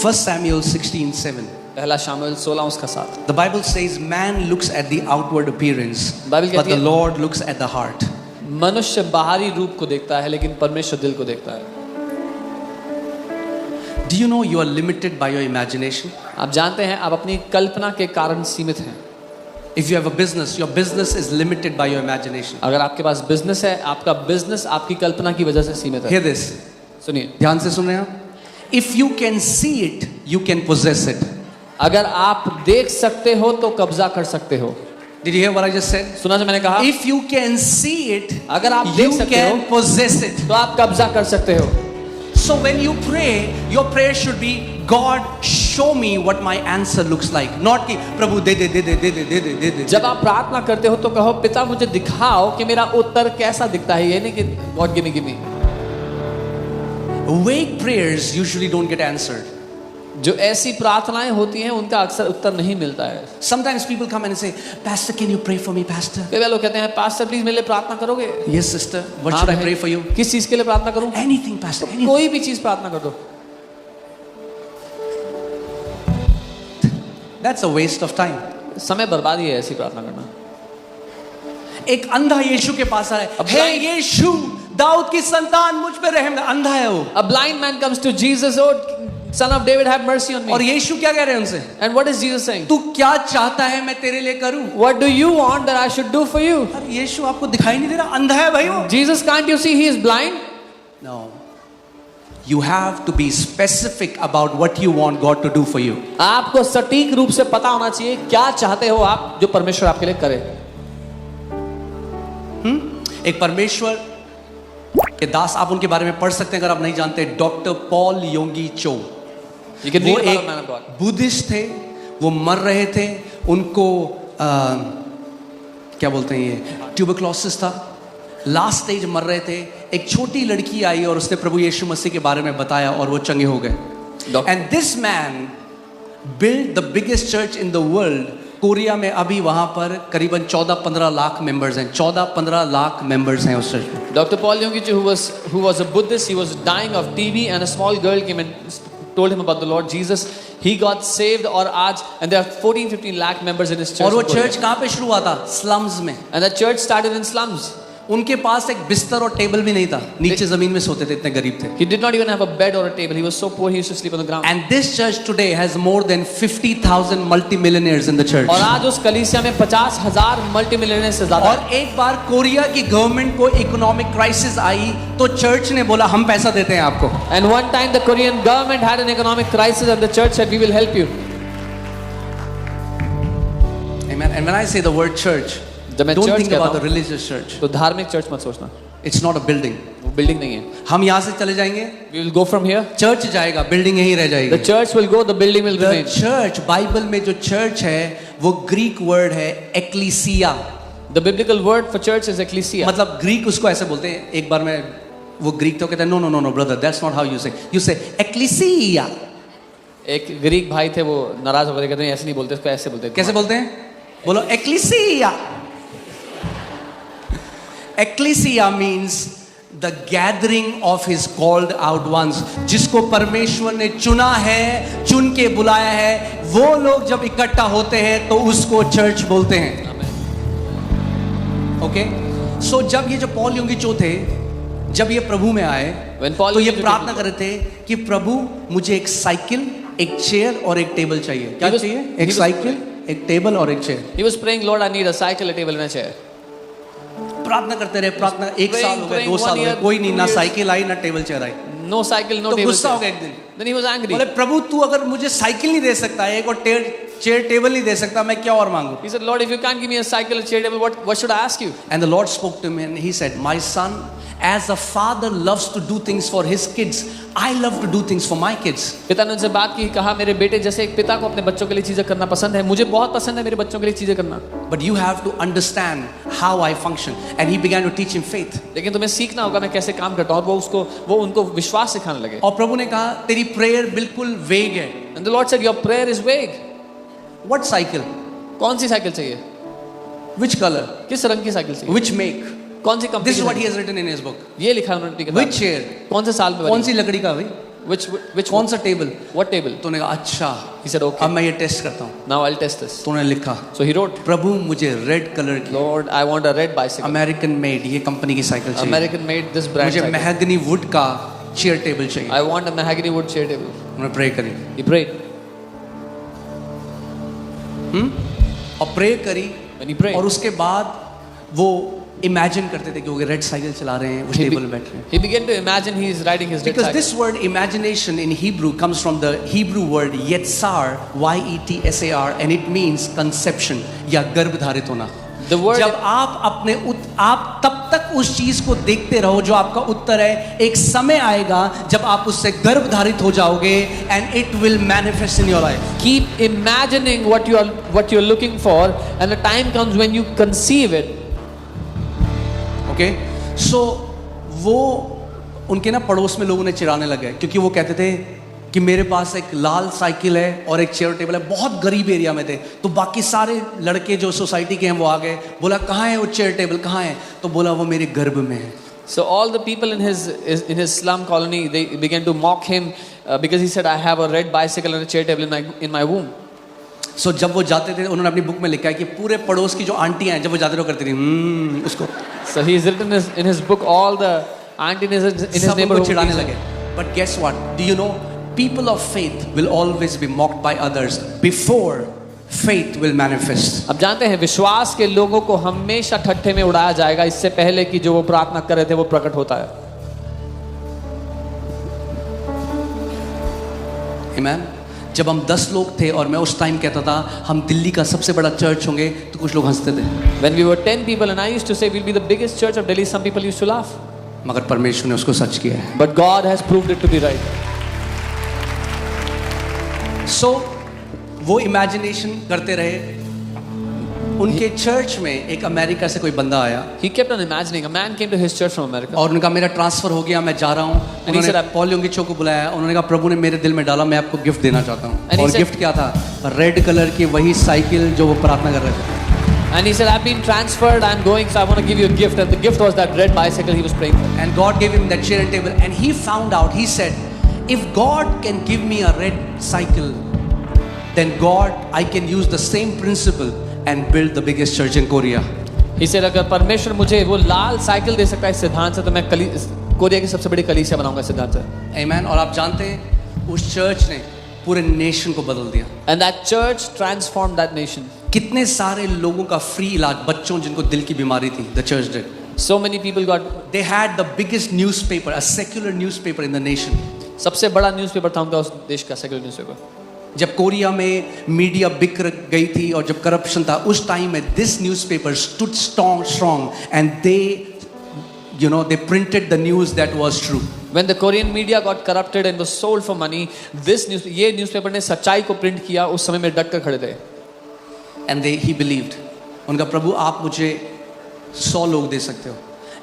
1 Samuel 16:7। पहला शामुएल 16 उसका 7. The Bible says man looks at the outward appearance, Bible but कहती the है Lord looks at the heart. मनुष्य बाहरी रूप को देखता है लेकिन परमेश्वर दिल को देखता है. Do you know you are limited by your imagination? आप जानते हैं आप अपनी कल्पना के कारण सीमित हैं. If you have a business, your business is limited by your imagination. अगर आपके पास बिजनेस है, आपका बिजनेस आपकी कल्पना की वजह से सीमित है. Hear this. सुनिए, ध्यान से सुन रहे हैं आप? If you can see it, you can possess it. अगर आप देख सकते हो तो कब्जा कर सकते हो. Did you hear what I just said? सुना जो मैंने कहा? If you can see it, अगर आप you देख सकते हो can possess it. तो आप कब्जा कर सकते हो. So when you pray, your prayer should be, God, show me what my answer looks like. Not कि प्रभु दे दे दे दे दे दे दे दे दे दे. जब आप प्रार्थना करते हो तो कहो पिता मुझे दिखाओ कि मेरा उत्तर कैसा दिखता है. ये नहीं कि God give me. Vague prayers usually don't get answered. जो ऐसी प्रार्थनाएं होती हैं उनका अक्सर उत्तर नहीं मिलता है. Sometimes people come and say, Pastor, can you pray for me, Pastor? कई बार लोग कहते हैं पास्टर प्लीज मेरे लिए प्रार्थना करोगे. Yes, sister. What हाँ, should I बहन, pray for you? किस चीज के लिए प्रार्थना करूं? Anything, Pastor. Anything. कोई भी चीज प्रार्थना कर दो. That's a waste of time. समय बर्बाद ही है ऐसी प्रार्थना करना. एक अंधा यीशु के पास आ रहा है. अब हे blind- यीशु, दाऊद की संतान मुझ पे रहम कर. अंधा है वो. A blind man comes to Jesus, "Oh, son of David, have mercy on और me." यीशु क्या कह रहे हैं उनसे? And what is Jesus saying? तू क्या चाहता है मैं तेरे लिए करूं? What do you want that I should do for you? अरे यीशु आपको दिखाई नहीं दे रहा? अंधा है भाई वो. Jesus, can't you see he is blind? No. You have to be specific about what you want God to do for you. आपको सटीक रूप से पता होना चाहिए क्या चाहते हो आप जो परमेश्वर आपके लिए करे. एक परमेश्वर के दास, आप उनके बारे में पढ़ सकते हैं अगर आप नहीं जानते. डॉक्टर पॉल योंगी चो. You can वो read about एक a man of God. Buddhist थे. वो मर रहे थे. उनको क्या बोलते हैं, ये ट्यूबरक्लोसिस था. लास्ट स्टेज मर रहे थे. एक छोटी लड़की आई और उसने प्रभु यीशु मसीह के बारे में बताया और वो चंगे हो गए. And this man build the biggest church in the world. Korea में अभी वहां पर करीबन 14-15 लाख मेंबर्स हैं. 14-15 लाख मेंबर्स हैं उस चर्च में. Dr. Paul Yonggi, who was a Buddhist, he was dying of TB, and a small girl came and told him about the Lord Jesus. He got saved, and there are 14-15 lakh members in his church. और वो in Korea. Church कहाँ पे शुरू हुआ था? Slums में. And the church started in slums. उनके पास एक बिस्तर और टेबल भी नहीं था. नीचे जमीन में सोते थे, इतने गरीब थे. He did not even have a bed or a table. He was so poor he used to sleep on the ground. And this church today has more than 50,000 multimillionaires in the church. और आज उस कलीसिया में 50,000 मल्टीमिलियनर से ज्यादा. और एक बार Korea की गवर्नमेंट को इकोनॉमिक क्राइसिस आई तो चर्च ने बोला हम पैसा देते हैं आपको. And one time the Korean government had an economic crisis, and the church said, "We will help you." Amen. And when I say the word church, जब मैं don't church think कहता about the हूँ, religious church. तो धार्मिक church मत सोचना. It's not a building. वो building नहीं है. हम यहाँ से चले जाएंगे, We will go from here. Church जाएगा, बिल्डिंग यहीं रह The जाएगी. church will go, the building will The remain. church, Bible में जो चर्च है वो ग्रीक वर्ड है एक्लीसिया. The biblical word for church is ecclesia. मतलब ग्रीक उसको ऐसे बोलते हैं. एक बार मैं वो ग्रीक तो कहते हैं no no no no brother, that's not how you say ecclesia. एक ग्रीक भाई थे, वो नाराज होकर कहते हैं ऐसे नहीं बोलते, इसको ऐसे बोलते हैं. कैसे बोलते हैं? बोलो ecclesia. Ecclesia means the gathering of his called out ones. जिसको परमेश्वर ने चुना है, चुन के बुलाया है, वो लोग जब इकट्ठा होते हैं तो उसको चर्च बोलते हैं. ओके, सो जब ये जो पॉल योंगिचो थे, जब ये प्रभु में आए, तो ये प्रार्थना कर रहे थे कि प्रभु मुझे एक साइकिल, एक चेयर और एक टेबल चाहिए. क्या चाहिए? एक साइकिल, एक टेबल और एक chair. He was praying, Lord, I need a cycle, a table and a chair. प्रार्थना करते रहे, प्रार्थना. एक साल हो गए, 2 साल हो गए, कोई नहीं, ना साइकिल आई ना table chair I. No cycle, no तो table. गुस्सा हो गया एक दिन. Then he was angry. बोले प्रभु तू अगर मुझे साइकिल नहीं दे सकता है, एक और चेयर टेबल नहीं दे सकता, मैं क्या और मांगू? He said, Lord, if you can't give me a cycle, a chair, table, what should I ask you? And the Lord spoke to him and he said, my son, as a father loves to do things for his kids, I love to do things for my kids. पिता ने उनसे बात की, कहा मेरे बेटे जैसे एक पिता को अपने बच्चों के लिए चीजें करना पसंद है, मुझे बहुत पसंद है मेरे बच्चों के लिए चीजें करना. But you have to understand how I function. And he began to teach him faith. लेकिन तुम्हें सीखना होगा मैं कैसे काम करता हूँ. और वो उनको विश्वास सिखाने लगे. और प्रभु ने कहा तेरी प्रेयर बिल्कुल वेग है. And the Lord said, your prayer is vague. What cycle? कौन सी साइकिल चाहिए? Which color? किस रंग की साइकिल चाहिए? Which make? कौन सी company? This is what he has written in his book. ये लिखा है उन्होंने. Which chair? कौन से साल में? कौन सी लकड़ी का भाई? Which कौन सा टेबल? What table? तूने कहा अच्छा. He said, okay. अब मैं ये टेस्ट करता हूँ. Now I'll test this. तूने लिखा. So he wrote, प्रभु मुझे रेड कलर की Lord, I want a red bicycle. American made ये कंपनी की साइकिल चाहिए. American made this brand मुझे cycle. महगनी वुड का चेयर टेबल चाहिए. I want a mahogany wood chair table. उन्होंने प्रे करी. He prayed. और प्रे करी. When he prayed, और उसके बाद वो इमेजिन करते थे कि वो रेड साइकिल चला रहे हैं, उस टेबल में बैठ रहे हैं. he began to imagine he is riding his red Because cycle. this word imagination in Hebrew comes from the Hebrew word yetzar, Y-E-T-S-A-R, and it means conception या गर्भधारित होना. The word जब आप तब तक उस चीज को देखते रहो जो आपका उत्तर है, एक समय आएगा जब आप उससे गर्भधारित हो जाओगे and it will manifest in your life. keep imagining what you're looking for, and the time comes when you conceive it. Okay, so वो उनके ना पड़ोस में लोगों ने चिढ़ाने लगे क्योंकि वो कहते थे कि मेरे पास एक लाल साइकिल है और एक चेयर टेबल है. बहुत गरीब एरिया में थे, तो बाकी सारे लड़के जो सोसाइटी के हैं वो आ गए. बोला कहाँ है वो चेयर टेबल, कहाँ है? तो बोला वो मेरे गर्भ में है. So all the people in his slum colony, they began to mock him because he said, I have a red bicycle and a chair table in my womb. सो जब वो जाते थे, उन्होंने अपनी बुक में लिखा है कि पूरे पड़ोस की जो आंटियां हैं जब वो जाते थे वो करती थी उसको. So he's written in his book all the aunties in his सब उनको neighborhood चिढ़ाने लगे. But guess what? Do you know? People of faith will always be mocked by others before faith will manifest. अब जानते हैं विश्वास के लोगों को हमेशा ठट्ठे में उड़ाया जाएगा इससे पहले कि जो वो प्रार्थना कर रहे थे वो प्रकट होता है. Amen. जब हम 10 लोग थे और मैं उस टाइम कहता था हम दिल्ली का सबसे बड़ा चर्च होंगे, तो कुछ लोग हंसते थे. When we were 10 people and I used to say we'll be the biggest church of Delhi, some people used to laugh. मगर परमेश्वर ने उसको सच किया है. But God has proved it to be right. सो वो इमेजिनेशन करते रहे. उनके चर्च में एक अमेरिका से कोई बंदा आया He kept on imagining. A man came to his church from America. और उनका मेरा ट्रांसफर हो गया, मैं जा रहा हूँ. And he said, उन्होंने पॉल योंगिचो को बुलाया. उन्होंने कहा प्रभु ने मेरे दिल में डाला, मैं आपको गिफ्ट देना चाहता हूँ. And he और said- गिफ्ट क्या था? रेड कलर की वही साइकिल जो वो प्रार्थना कर रहे थे. And he said, I've been transferred, I'm going, so I want to give you a gift. And the gift was that red bicycle he was praying for. And God gave him that chair and table. And he found out, he said, if God can give me a red cycle, then God, I can use the same principle and build the biggest church in Korea. He said, अगर परमेश्वर मुझे वो लाल cycle दे सकता है इस सिद्धांत से, तो मैं कोरिया की सबसे बड़ी कलीसिया बनाऊंगा इस सिद्धांत से. Amen. और आप जानते हैं उस चर्च ने पूरे नेशन को बदल दिया. And that church transformed that nation. कितने सारे लोगों का फ्री इलाज, बच्चों जिनको दिल की बीमारी थी, the church did. So many people got. They had the biggest newspaper, a secular newspaper in the nation. सबसे बड़ा न्यूज़पेपर था उनका उस देश का, सेक्युलर न्यूज़पेपर. जब कोरिया में मीडिया बिक गई थी और जब करप्शन था, उस टाइम में this newspaper stood strong and they printed the news that was true. When the Korean media got corrupted and was sold for money, ये न्यूज़पेपर ने सच्चाई को प्रिंट किया. उस समय में डट कर खड़े थे. And he believed. उनका प्रभु आप मुझे 100 लोग दे सकते हो.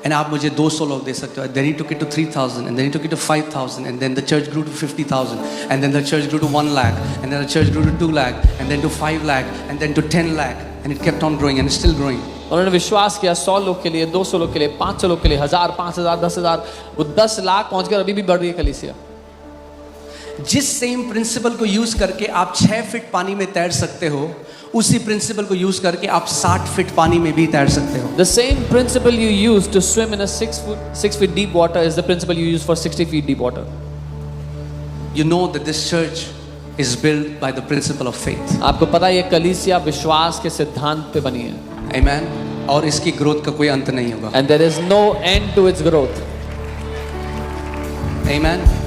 And आप मुझे 200 लोग दे सकते हो. Then he took it to 3,000, and then he took it to 5,000, and then the church grew to 50,000, and then the church grew to 1 lakh, and then the church grew to 2 lakh, and then to 5 lakh, and then to 10 lakh, and it kept on growing, and it's still growing. उन्होंने विश्वास किया 100 लोग के लिए, 200 लोग के लिए, 500 लोग के लिए, 1000, 5000, 10,000, वो 10 लाख पहुंच कर अभी भी बढ़ रही है कलीसिया. जिस सेम प्रिंसिपल को यूज करके आप 6 फीट पानी में तैर सकते हो, उसी प्रिंसिपल को यूज करके आप 60 फीट पानी में भी तैर सकते हो. The same principle you use to swim in a 6 feet deep water is the principle you use for 60 feet deep water. You know that this church is built by the principle of faith. आपको पता है ये कलीसिया विश्वास के सिद्धांत पे बनी है. Amen. और इसकी ग्रोथ का कोई अंत नहीं होगा. And there is no end to its growth. Amen.